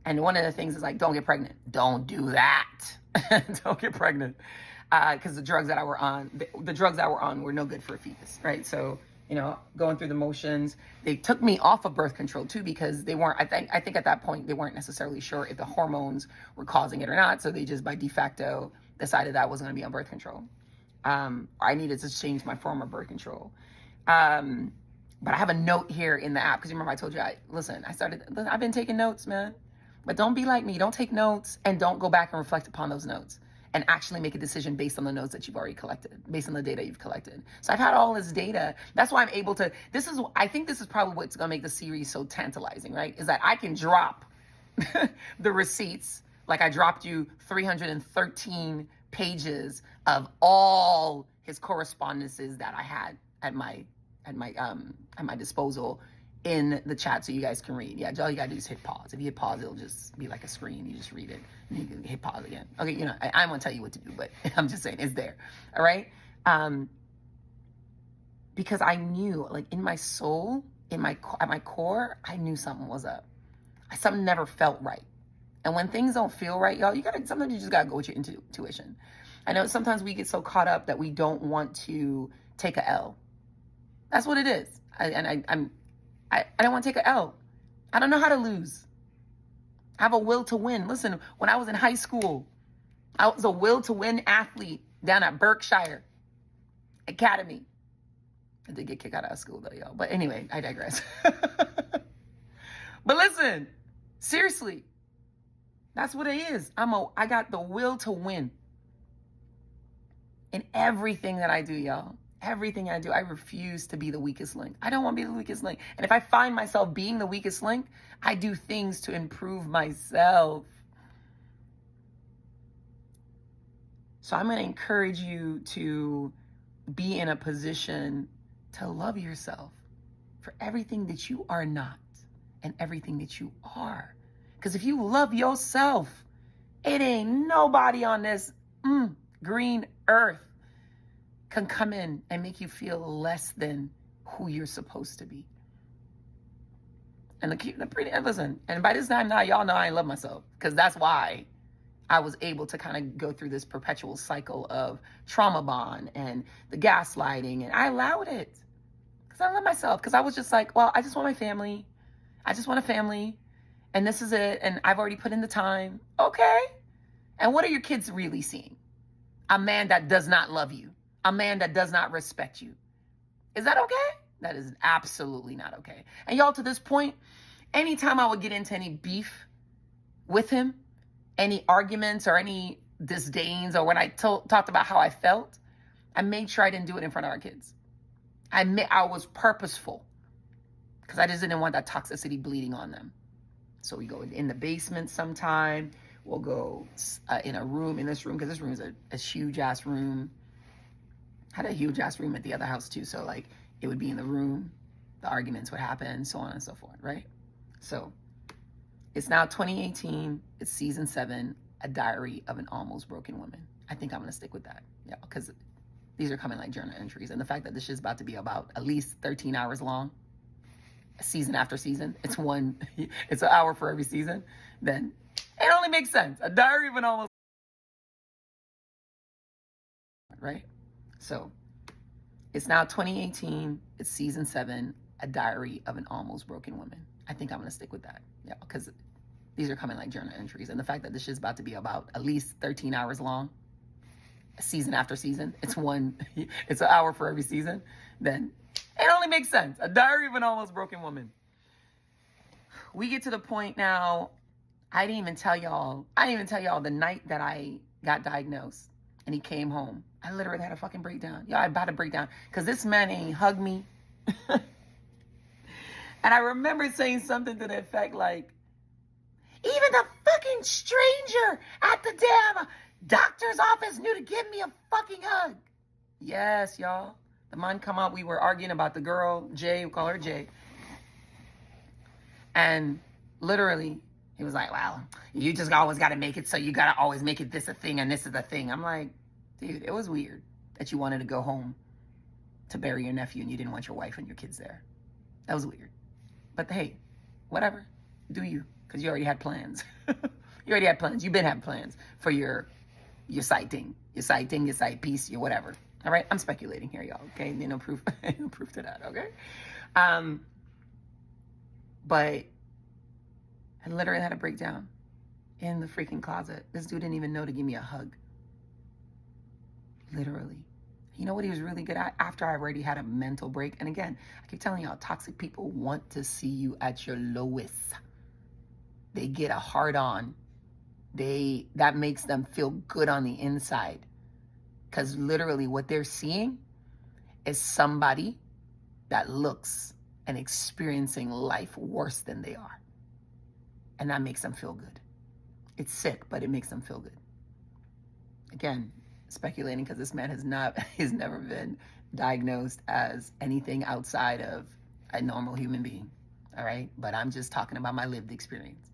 one of the things is like, don't get pregnant. Don't do that. Don't get pregnant. Because the drugs that I were on were no good for a fetus, right? So, going through the motions. They took me off of birth control too, because they weren't, I think at that point, they weren't necessarily sure if the hormones were causing it or not. So they just by de facto decided that I wasn't going to be on birth control. I needed to change my form of birth control. But I have a note here in the app, because remember I told you, I've been taking notes, man. But don't be like me. Don't take notes and don't go back and reflect upon those notes and actually make a decision based on the notes that you've already collected, based on the data you've collected. So I've had all this data. That's why I'm able to, I think this is probably what's going to make the series so tantalizing, right? Is that I can drop the receipts, like I dropped you 313 pages of all his correspondences that I had at my disposal in the chat, so you guys can read. Yeah, all you gotta do is hit pause. If you hit pause, it'll just be like a screen. You just read it, and you can hit pause again. Okay, I won't tell you what to do, but I'm just saying it's there. All right, because I knew, like in my soul, at my core, I knew something was up. Something never felt right. And when things don't feel right, y'all, sometimes you just gotta go with your intuition. I know sometimes we get so caught up that we don't want to take a L. That's what it is. I don't want to take an L. I don't know how to lose. I have a will to win. Listen, when I was in high school, I was a will to win athlete down at Berkshire. Academy. I did get kicked out of school though, y'all. But anyway, I digress. But listen, seriously, that's what it is. I got the will to win in everything that I do, y'all. Everything I do, I refuse to be the weakest link. I don't want to be the weakest link. And if I find myself being the weakest link, I do things to improve myself. So I'm going to encourage you to be in a position to love yourself for everything that you are not and everything that you are. Because if you love yourself, it ain't nobody on this green earth can come in and make you feel less than who you're supposed to be. And listen, and by this time now, y'all know I love myself, because that's why I was able to kind of go through this perpetual cycle of trauma bond and the gaslighting, and I allowed it because I love myself, because I was just like, well, I just want my family. I just want a family, and this is it, and I've already put in the time. Okay. And what are your kids really seeing? A man that does not love you. A man that does not respect you. Is that okay? That is absolutely not okay. And y'all, to this point, anytime I would get into any beef with him, any arguments or any disdains, or when I talked about how I felt, I made sure I didn't do it in front of our kids. I was purposeful, because I just didn't want that toxicity bleeding on them. So we go in the basement sometime. We'll go in this room, because this room is a huge ass room. Had a huge ass room at the other house too. So like it would be in the room, the arguments would happen, so on and so forth, right? So it's now 2018. It's season 7, A Diary of an Almost Broken Woman. I think I'm going to stick with that. Yeah, because these are coming like journal entries. And the fact that this shit's about to be about at least 13 hours long, season after season, it's an hour for every season, then it only makes sense. A Diary of an Almost, right? So it's now 2018. It's season 7, A Diary of an Almost Broken Woman. I think I'm going to stick with that. Yeah, because these are coming like journal entries. And the fact that this shit's about to be about at least 13 hours long, season after season, it's an hour for every season, then it only makes sense. A Diary of an Almost Broken Woman. We get to the point now, I didn't even tell y'all the night that I got diagnosed and he came home. I literally had a fucking breakdown. Y'all, I about to break down, because this man ain't hugged me. And I remember saying something to the effect like, even the fucking stranger at the damn doctor's office knew to give me a fucking hug. Yes, y'all. The man come out, we were arguing about the girl, Jay, we call her Jay. And literally, he was like, well, you just always got to make it, so you got to always make it this a thing and this is the thing. I'm like, dude, it was weird that you wanted to go home to bury your nephew and you didn't want your wife and your kids there. That was weird. But hey, whatever. Do you, because you already had plans. You already had plans. You've been having plans for your sighting, your sight piece, your whatever. All right? I'm speculating here, y'all, okay? No proof, no proof to that, okay? But I literally had a breakdown in the freaking closet. This dude didn't even know to give me a hug. Literally. You know what he was really good at? After I already had a mental break. And again, I keep telling y'all, toxic people want to see you at your lowest. They get a hard on. That makes them feel good on the inside. Because literally what they're seeing is somebody that looks and experiencing life worse than they are. And that makes them feel good. It's sick, but it makes them feel good. Again, speculating, because this man has never been diagnosed as anything outside of a normal human being. All right? But I'm just talking about my lived experience.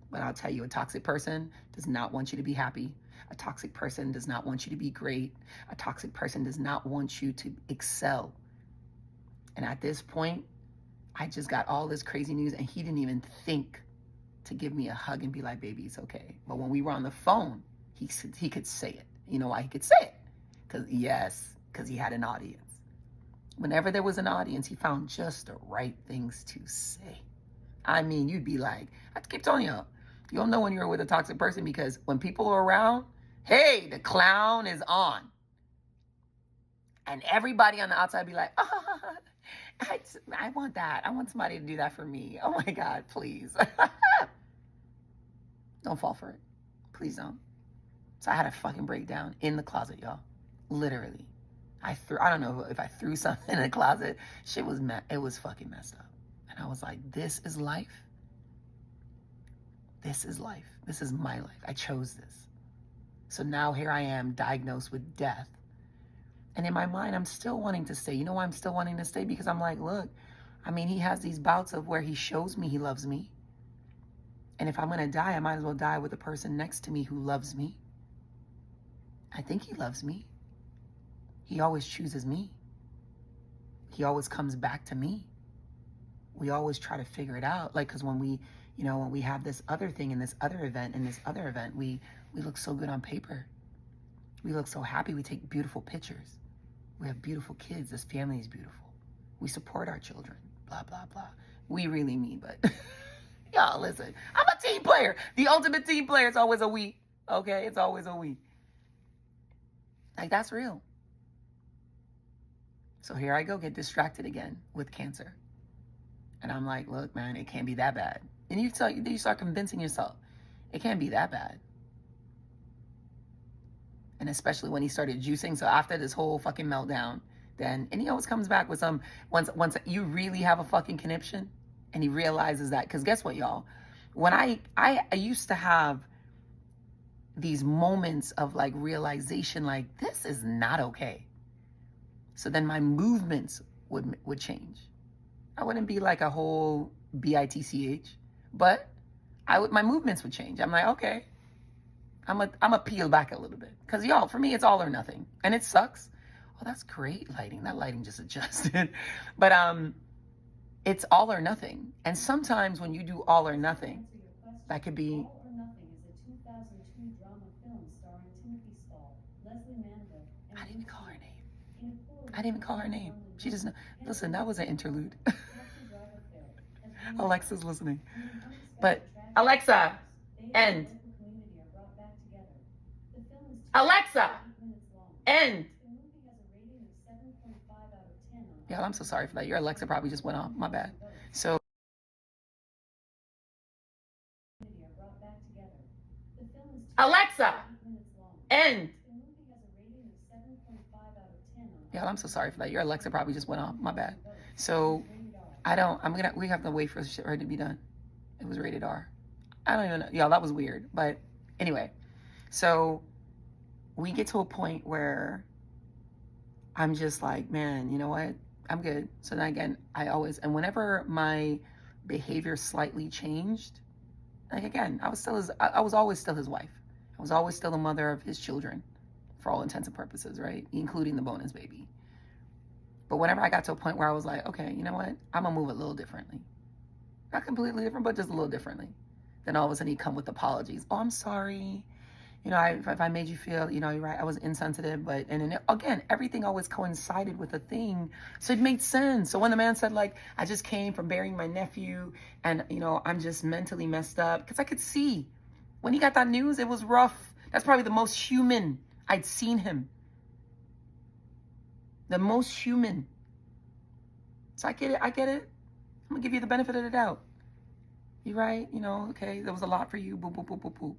But I'll tell you, a toxic person does not want you to be happy. A toxic person does not want you to be great. A toxic person does not want you to excel. And at this point, I just got all this crazy news, and he didn't even think to give me a hug and be like, baby, it's okay. But when we were on the phone, he could say it. You know why he could say it? Because he had an audience. Whenever there was an audience, he found just the right things to say. I mean, you'd be like, I keep telling you, you'll know when you're with a toxic person, because when people are around, hey, the clown is on. And everybody on the outside be like, oh, I want that. I want somebody to do that for me. Oh my God, please. Don't fall for it. Please don't. So I had a fucking breakdown in the closet, y'all. Literally. I don't know if I threw something in the closet. Shit was, it was fucking messed up. And I was like, this is life. This is life. This is my life. I chose this. So now here I am diagnosed with death. And in my mind, I'm still wanting to stay. You know why I'm still wanting to stay? Because I'm like, look, I mean, he has these bouts of where he shows me he loves me. And if I'm going to die, I might as well die with the person next to me who loves me. I think he loves me. He always chooses me. He always comes back to me. We always try to figure it out. Like, because when we, when we have this other thing in this other event, we look so good on paper. We look so happy. We take beautiful pictures. We have beautiful kids. This family is beautiful. We support our children. Blah, blah, blah. We really me, but y'all listen. I'm a team player. The ultimate team player is always a we. Okay? It's always a we. Like, that's real. So here I go, get distracted again with cancer. And I'm like, look, man, it can't be that bad. And you start convincing yourself, it can't be that bad. And especially when he started juicing. So after this whole fucking meltdown, and he always comes back with some, once you really have a fucking conniption, and he realizes that, because guess what, y'all? When I used to have these moments of like realization, like, this is not okay. So then my movements would change. I wouldn't be like a whole bitch, but my movements would change. I'm like, okay, I'm a peel back a little bit. Because y'all, for me, it's all or nothing. And it sucks. Oh, that's great lighting. That lighting just adjusted. But it's all or nothing. And sometimes when you do all or nothing, that could be... All or Nothing is a 2002 drama film starring Timothy Spall, Leslie Manville, and I didn't even call her name. I didn't even call her name. She just... Listen, that was an interlude. Alexa's listening. But Alexa, end. Alexa, end. Y'all, I'm so sorry for that. Your Alexa probably just went off. My bad. So... Alexa, end. Y'all, I'm so sorry for that. Your Alexa probably just went off. My bad. So we have to wait for her to be done. It was rated R. I don't even know. Y'all, that was weird. But anyway, so we get to a point where I'm just like, man, you know what? I'm good. So then again, and whenever my behavior slightly changed, like again, I was always still his wife. I was always still the mother of his children, for all intents and purposes, right? Including the bonus baby. But whenever I got to a point where I was like, okay, you know what? I'm gonna move a little differently. Not completely different, but just a little differently. Then all of a sudden he'd come with apologies. Oh, I'm sorry. If I made you feel, you're right, I was insensitive, and then again, everything always coincided with a thing. So it made sense. So when the man said, like, I just came from burying my nephew and, I'm just mentally messed up, because I could see when he got that news, it was rough. That's probably the most human I'd seen him. The most human. So I get it. I'm gonna give you the benefit of the doubt. You're right, okay, there was a lot for you, boo, boo, boo, boo, boo.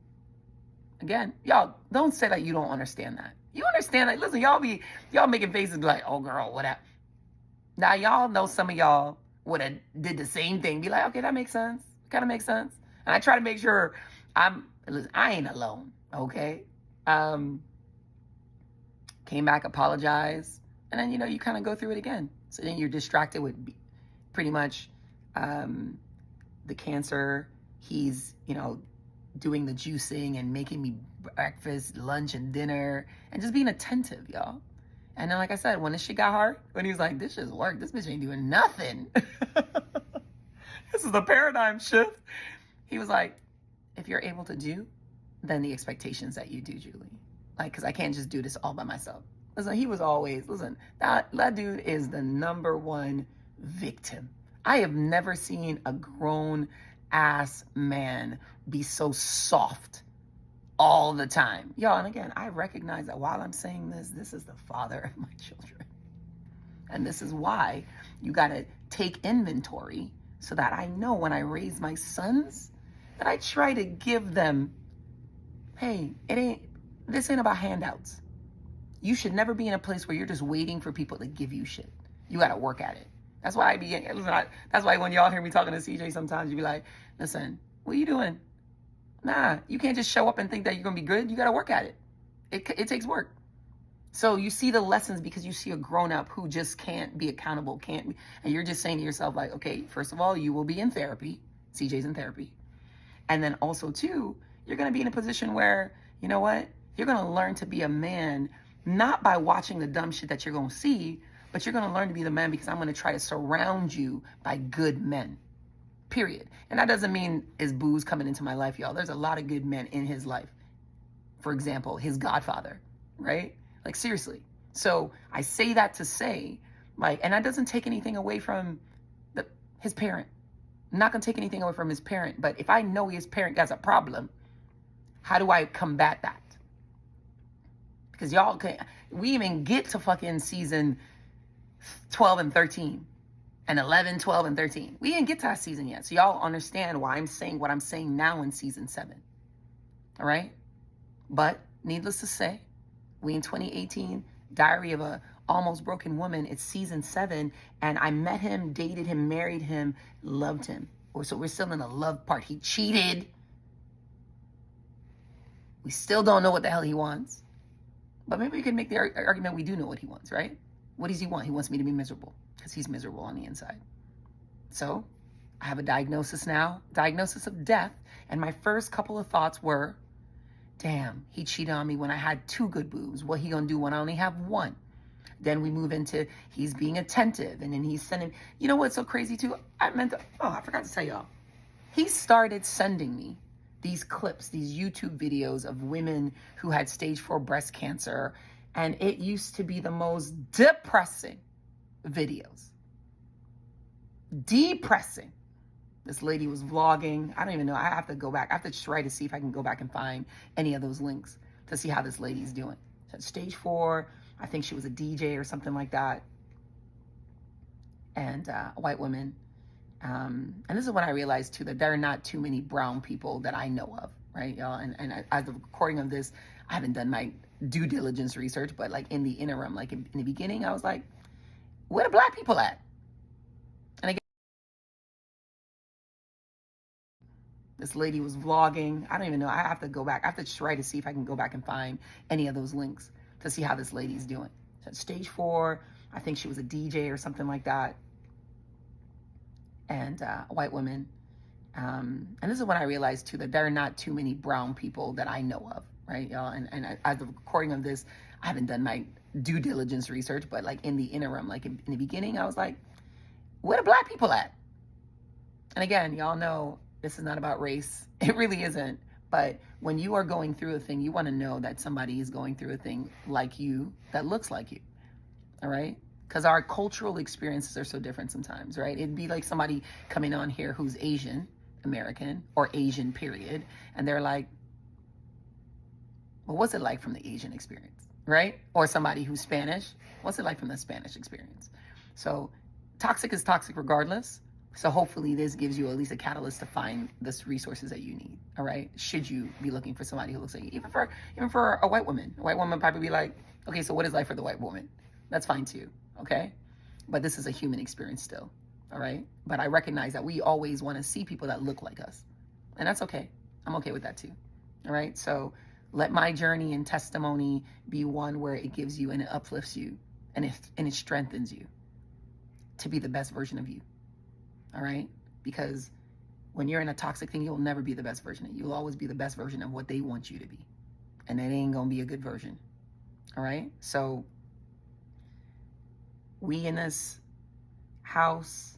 Again, y'all, don't say that you don't understand that. You understand that. Listen, y'all making faces like, oh girl, whatever. Now y'all know some of y'all would have did the same thing. Be like, okay, that makes sense. Kind of makes sense. And I try to make sure I ain't alone, okay? Came back, apologized, and then, you kind of go through it again. So then you're distracted with pretty much the cancer. He's, doing the juicing and making me breakfast, lunch, and dinner, and just being attentive, y'all. And then, like I said, when this shit got hard, when he was like, this shit's work, this bitch ain't doing nothing. This is the paradigm shift. He was like, if you're able to do, then the expectations that you do, Julie. Like, because I can't just do this all by myself. Listen, he was always, that dude is the number one victim. I have never seen a grown ass man be so soft all the time. Y'all, and again, I recognize that while I'm saying this is the father of my children. And this is why you got to take inventory so that I know when I raise my sons that I try to give them, hey, this ain't about handouts. You should never be in a place where you're just waiting for people to give you shit. You got to work at it. That's why that's why when y'all hear me talking to CJ, sometimes you be like, listen, what are you doing? Nah, you can't just show up and think that you're going to be good. You got to work at it. It takes work. So you see the lessons because you see a grown up who just can't be accountable, and you're just saying to yourself like, okay, first of all, you will be in therapy. CJ's in therapy. And then also too, you're going to be in a position where, you know what? You're going to learn to be a man, not by watching the dumb shit that you're going to see, but you're going to learn to be the man because I'm going to try to surround you by good men. Period. And that doesn't mean is booze coming into my life, y'all. There's a lot of good men in his life. For example, his godfather, right? Like seriously. So I say that to say, like, and that doesn't take anything away from his parent. I'm not going to take anything away from his parent, but if I know his parent has a problem, how do I combat that? Because we even get to fucking season 12 and 13 and 11, 12, and 13. We didn't get to that season yet. So y'all understand why I'm saying what I'm saying now in season 7. All right? But needless to say, we in 2018, Diary of a Almost Broken Woman, it's season 7, and I met him, dated him, married him, loved him. So we're still in the love part. He cheated. We still don't know what the hell he wants. But maybe we can make the argument we do know what he wants, right? What does he want? He wants me to be miserable because he's miserable on the inside. So I have a diagnosis now, diagnosis of death. And my first couple of thoughts were, damn, he cheated on me when I had 2 good boobs. What he gonna do when I only have 1? Then we move into he's being attentive. And then he's sending, you know what's so crazy too? I forgot to tell y'all. He started sending me these clips, these YouTube videos of women who had stage 4 breast cancer. And it used to be the most depressing videos. Depressing. This lady was vlogging. I don't even know. I have to go back. I have to try to see if I can go back and find any of those links to see how this lady's doing. She had stage 4. I think she was a DJ or something like that. And a white woman. And this is when I realized too that there are not too many brown people that I know of, right, y'all? And as of recording of this, I haven't done my due diligence research, but like in the interim, like in the beginning, I was like, where the black people at? And again, this lady was vlogging. I don't even know. I have to go back. I have to try to see if I can go back and find any of those links to see how this lady's doing. She had stage 4. I think she was a DJ or something like that. And a white woman. And this is when I realized too that there are not too many brown people that I know of, right, y'all? And as of recording of this, I haven't done my due diligence research, but like in the interim, like in the beginning, I was like, where the black people at? And again, y'all know this is not about race. It really isn't. But when you are going through a thing, you want to know that somebody is going through a thing like you that looks like you. All right? Because our cultural experiences are so different sometimes, right? It'd be like somebody coming on here who's Asian American or Asian period, and they're like, well, what's it like from the Asian experience, right? Or somebody who's Spanish, what's it like from the Spanish experience? So toxic is toxic regardless. So hopefully this gives you at least a catalyst to find the resources that you need, all right? Should you be looking for somebody who looks like you, even for a white woman probably be like, okay, so what is life for the white woman? That's fine too, okay? But this is a human experience still, all right? But I recognize that we always want to see people that look like us. And that's okay. I'm okay with that too, all right? So let my journey and testimony be one where it gives you and it uplifts you and it strengthens you to be the best version of you, all right? Because when you're in a toxic thing, you'll never be the best version of you. You'll always be the best version of what they want you to be. And that ain't gonna be a good version, all right? So we in this house,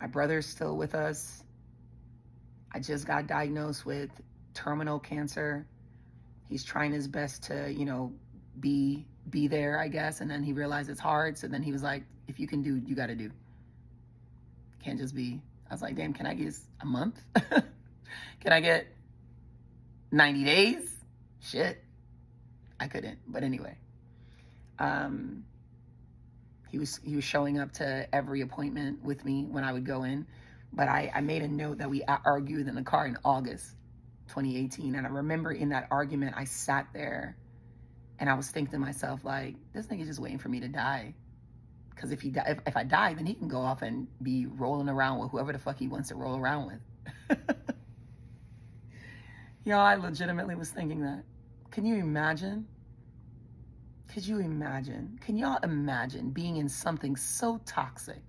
my brother's still with us. I just got diagnosed with terminal cancer. He's trying his best to, be there, I guess. And then he realized it's hard. So then he was like, if you can do, you got to do. Can't just be. I was like, damn, can I get a month? Can I get 90 days? Shit. I couldn't. But anyway. He was showing up to every appointment with me when I would go in. But I made a note that we argued in the car in August 2018. And I remember in that argument, I sat there and I was thinking to myself, like, this nigga's just waiting for me to die. Because if I die, then he can go off and be rolling around with whoever the fuck he wants to roll around with. Yo, I legitimately was thinking that. Can you imagine? Could you imagine? Can y'all imagine being in something so toxic?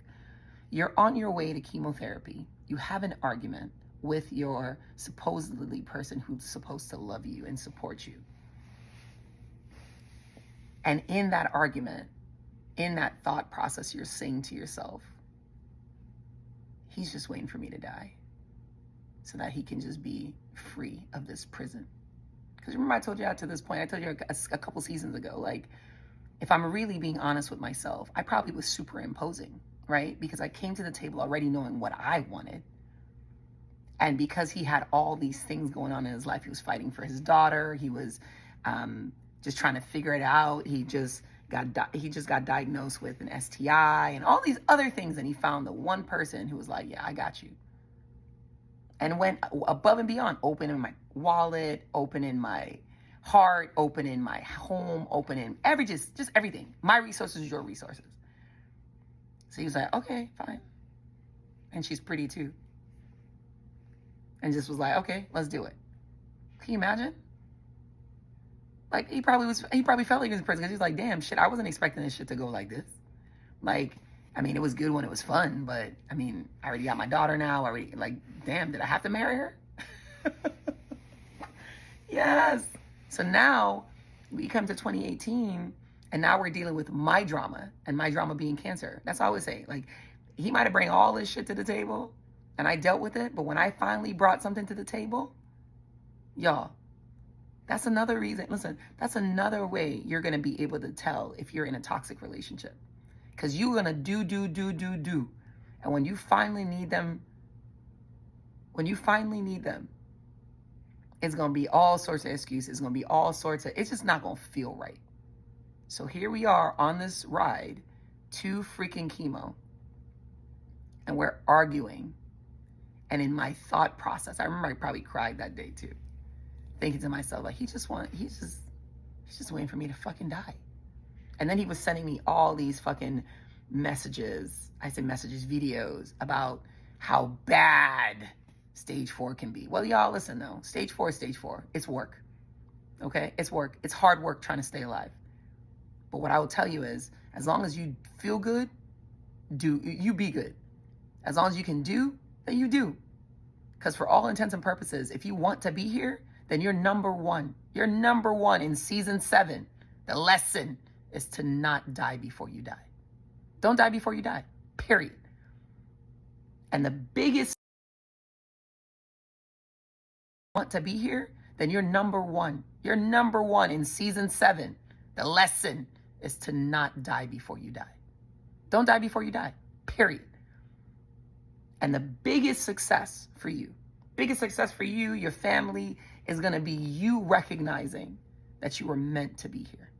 You're on your way to chemotherapy. You have an argument with your supposedly person who's supposed to love you and support you. And in that argument, in that thought process, you're saying to yourself, he's just waiting for me to die so that he can just be free of this prison. Because remember I told you out to this point, I told you a couple seasons ago, like, if I'm really being honest with myself, I probably was superimposing, right? Because I came to the table already knowing what I wanted. And because he had all these things going on in his life, he was fighting for his daughter. He was just trying to figure it out. He just got diagnosed with an STI and all these other things. And he found the one person who was like, yeah, I got you. And went above and beyond, opening my wallet, opening my heart, opening my home, opening just everything. My resources, your resources. So he was like, okay, fine. And she's pretty too. And just was like, okay, let's do it. Can you imagine? Like, he probably felt like he was in prison because he was like, damn, shit, I wasn't expecting this shit to go like this. Like, I mean, it was good when it was fun, but I mean, I already got my daughter now. Damn, did I have to marry her? Yes. So now we come to 2018 and now we're dealing with my drama, and my drama being cancer. That's all I always say. Like, he might have bring all this shit to the table and I dealt with it. But when I finally brought something to the table, y'all, that's another reason. Listen, that's another way you're going to be able to tell if you're in a toxic relationship. Because you're going to do. And when you finally need them, it's going to be all sorts of excuses. It's going to be all sorts of, it's just not going to feel right. So here we are on this ride to freaking chemo. And we're arguing. And in my thought process, I remember I probably cried that day too. Thinking to myself, like, he's just waiting for me to fucking die. And then he was sending me all these fucking messages. I say messages, videos about how bad stage 4 can be. Well, y'all, listen though. Stage 4 is stage 4. It's work. Okay? It's work. It's hard work trying to stay alive. But what I will tell you is, as long as you feel good, you be good. As long as you can do, then you do. Because for all intents and purposes, if you want to be here, then you're number one. You're number one in season 7. The lesson is to not die before you die. Don't die before you die, period. And the biggest want to be here, then you're number one. You're number one in season 7. The lesson is to not die before you die. Don't die before you die, period. And the biggest success for you, your family, is going to be you recognizing that you were meant to be here.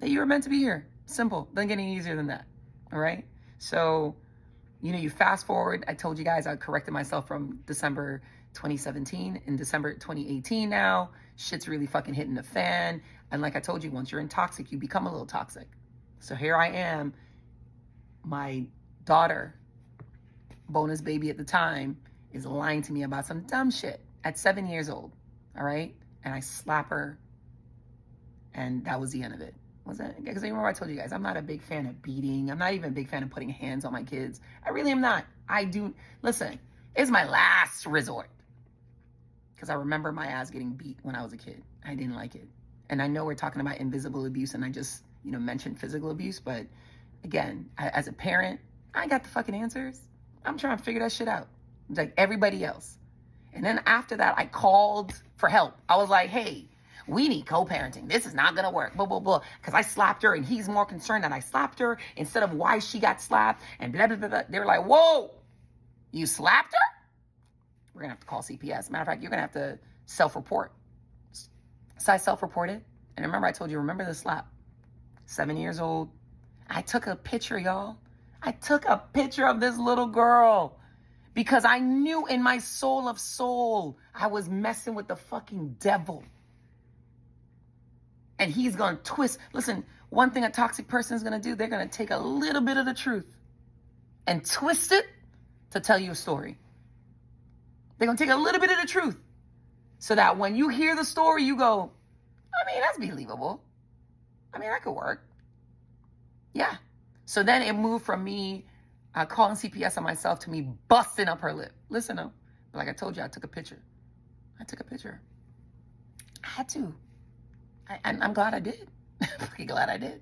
That you were meant to be here. Simple. Doesn't get any easier than that. All right? So, you fast forward. I told you guys I corrected myself from December 2017. In December 2018 now, shit's really fucking hitting the fan. And like I told you, once you're in toxic, you become a little toxic. So here I am. My daughter, bonus baby at the time, is lying to me about some dumb shit at 7 years old. All right? And I slap her. And that was the end of it. Was it? Because I remember I told you guys, I'm not a big fan of beating. I'm not even a big fan of putting hands on my kids. I really am not. Listen, it's my last resort. Because I remember my ass getting beat when I was a kid. I didn't like it. And I know we're talking about invisible abuse and I just, mentioned physical abuse. But again, as a parent, I got the fucking answers. I'm trying to figure that shit out. Like everybody else. And then after that, I called for help. I was like, hey, we need co-parenting. This is not going to work. Blah, blah, blah. Because I slapped her and he's more concerned that I slapped her instead of why she got slapped and blah, blah, blah, blah. They were like, whoa, you slapped her? We're going to have to call CPS. Matter of fact, you're going to have to self-report. So I self-reported. And remember, I told you, remember the slap. 7 years old. I took a picture, y'all. I took a picture of this little girl because I knew in my soul of soul I was messing with the fucking devil. And he's going to twist. Listen, one thing a toxic person is going to do, they're going to take a little bit of the truth and twist it to tell you a story. They're going to take a little bit of the truth so that when you hear the story, you go, I mean, that's believable. I mean, that could work. Yeah. So then it moved from me calling CPS on myself to me busting up her lip. Listen up. Like I told you, I took a picture. I had to. I'm glad I did. Pretty glad I did.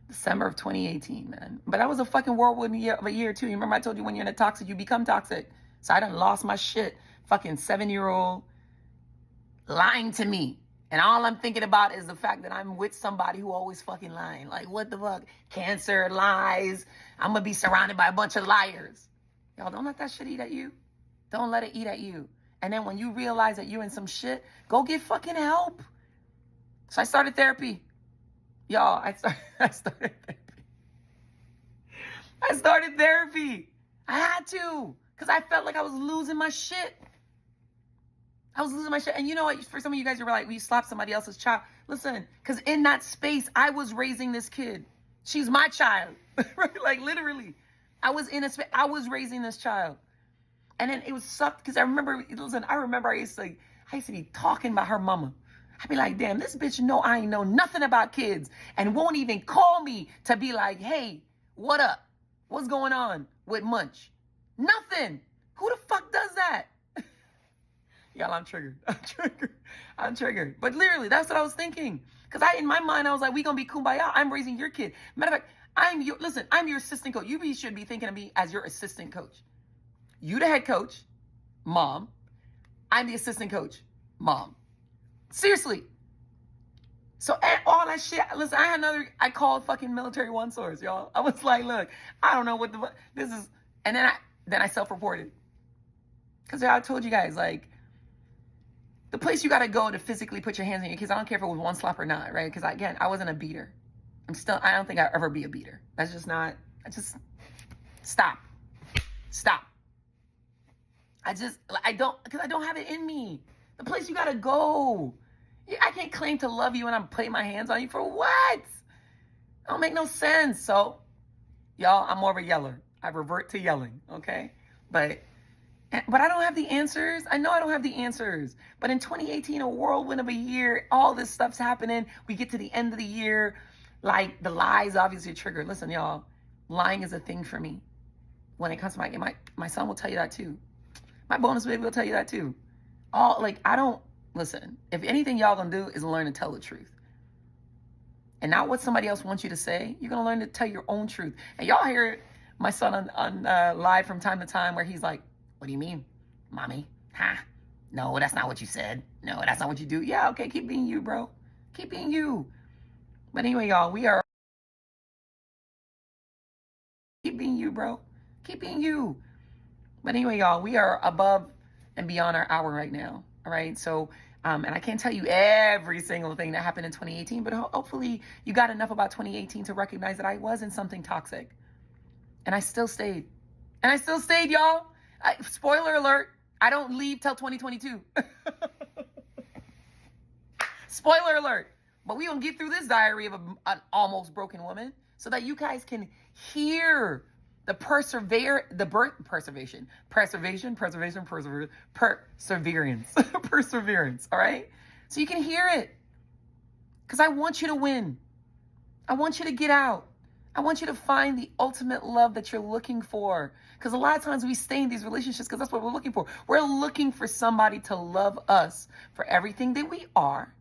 December of 2018, man. But that was a fucking whirlwind of a year too. You remember I told you when you're in a toxic, you become toxic. So I done lost my shit. Fucking 7-year-old lying to me. And all I'm thinking about is the fact that I'm with somebody who always fucking lying. Like, what the fuck? Cancer, lies. I'm going to be surrounded by a bunch of liars. Y'all, don't let that shit eat at you. Don't let it eat at you. And then when you realize that you're in some shit, go get fucking help. So I started therapy. Y'all, I started therapy. I had to. Because I felt like I was losing my shit. And you know what? For some of you guys, you're like, well, you slap somebody else's child. Listen, because in that space, I was raising this kid. She's my child. Right? Like, literally. I was in a space. I was raising this child. And then it was sucked because I remember I used to be talking about her mama. I'd be like, damn, this bitch know I ain't know nothing about kids and won't even call me to be like, hey, what up? What's going on with Munch? Nothing. Who the fuck does that? Y'all, I'm triggered. I'm triggered. But literally, that's what I was thinking. Because in my mind, I was like, we going to be kumbaya. I'm raising your kid. Matter of fact, I'm your assistant coach. You should be thinking of me as your assistant coach. You the head coach, mom. I'm the assistant coach, mom. Seriously. So all that shit, listen, I called fucking Military One Source, y'all. I was like, look, I don't know what this is. And then I self-reported. Because I told you guys, like, the place you got to go to physically put your hands on your kids, I don't care if it was one slap or not, right? Because, again, I wasn't a beater. I don't think I'll ever be a beater. That's just not, stop. Because I don't have it in me. The place you got to go. I can't claim to love you and I'm putting my hands on you for what? It don't make no sense. So, y'all, I'm more of a yeller. I revert to yelling, okay? But I don't have the answers. I know I don't have the answers. But in 2018, a whirlwind of a year, all this stuff's happening. We get to the end of the year. Like, the lies obviously triggered. Listen, y'all, lying is a thing for me. When it comes to my son will tell you that too. My bonus baby will tell you that too. Listen, if anything y'all gonna do is learn to tell the truth. And not what somebody else wants you to say. You're gonna learn to tell your own truth. And y'all hear my son on live from time to time where he's like, what do you mean, mommy? Huh? No, that's not what you said. No, that's not what you do. Yeah, okay, keep being you, bro. Keep being you. But anyway, y'all, keep being you, bro. Keep being you. But anyway, y'all, we are above and beyond our hour right now. All right. So, and I can't tell you every single thing that happened in 2018, but hopefully you got enough about 2018 to recognize that I was in something toxic. And I still stayed. Y'all. Spoiler alert, I don't leave till 2022. Spoiler alert. But we gonna get through this diary of an almost broken woman so that you guys can hear the perseverance, all right? So you can hear it. Because I want you to win. I want you to get out. I want you to find the ultimate love that you're looking for. Because a lot of times we stay in these relationships because that's what we're looking for. We're looking for somebody to love us for everything that we are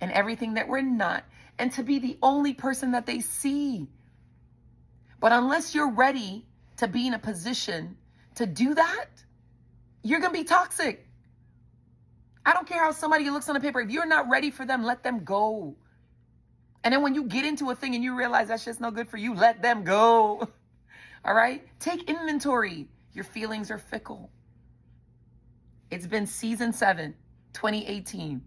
and everything that we're not, and to be the only person that they see. But unless you're ready to be in a position to do that, you're going to be toxic. I don't care how somebody looks on the paper. If you're not ready for them, let them go. And then when you get into a thing and you realize that shit's no good for you, let them go. All right? Take inventory. Your feelings are fickle. It's been season 7, 2018.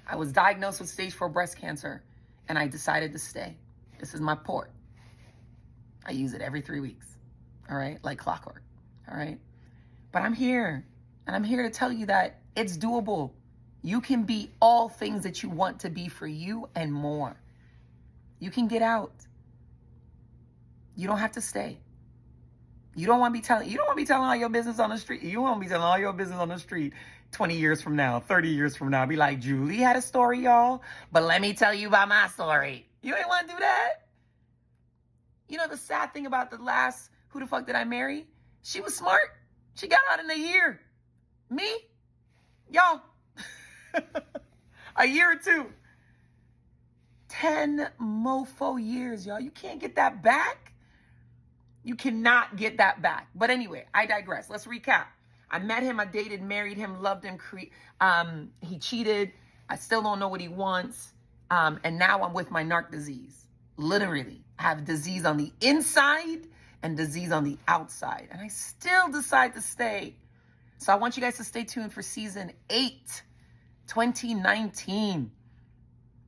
I was diagnosed with stage 4 breast cancer, and I decided to stay. This is my port. I use it every 3 weeks. All right? Like clockwork. All right? But I'm here. And I'm here to tell you that it's doable. You can be all things that you want to be for you and more. You can get out. You don't have to stay. You don't want to be telling all your business on the street. You won't be telling all your business on the street 20 years from now, 30 years from now. Be like, Julie had a story, y'all, but let me tell you about my story. You ain't want to do that. You know, the sad thing about the last, who the fuck did I marry? She was smart. She got out in a year. Me? Y'all. A year or two. 10 mofo years, y'all. You can't get that back. You cannot get that back. But anyway, I digress. Let's recap. I met him, I dated, married him, loved him. He cheated. I still don't know what he wants. And now I'm with my narc disease. Literally, I have disease on the inside and disease on the outside. And I still decide to stay. So I want you guys to stay tuned for season 8, 2019.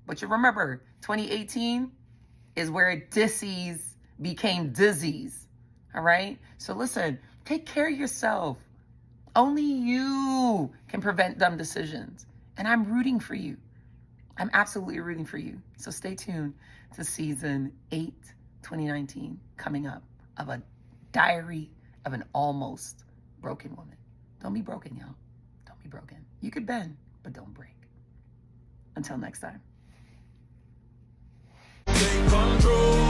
But you remember, 2018 is where disease became disease. All right? So listen, take care of yourself. Only you can prevent dumb decisions. And I'm rooting for you. I'm absolutely rooting for you. So stay tuned to season 8, 2019, coming up, of a diary of an almost broken woman. Don't be broken, y'all. Don't be broken. You could bend, but don't break. Until next time. Take control.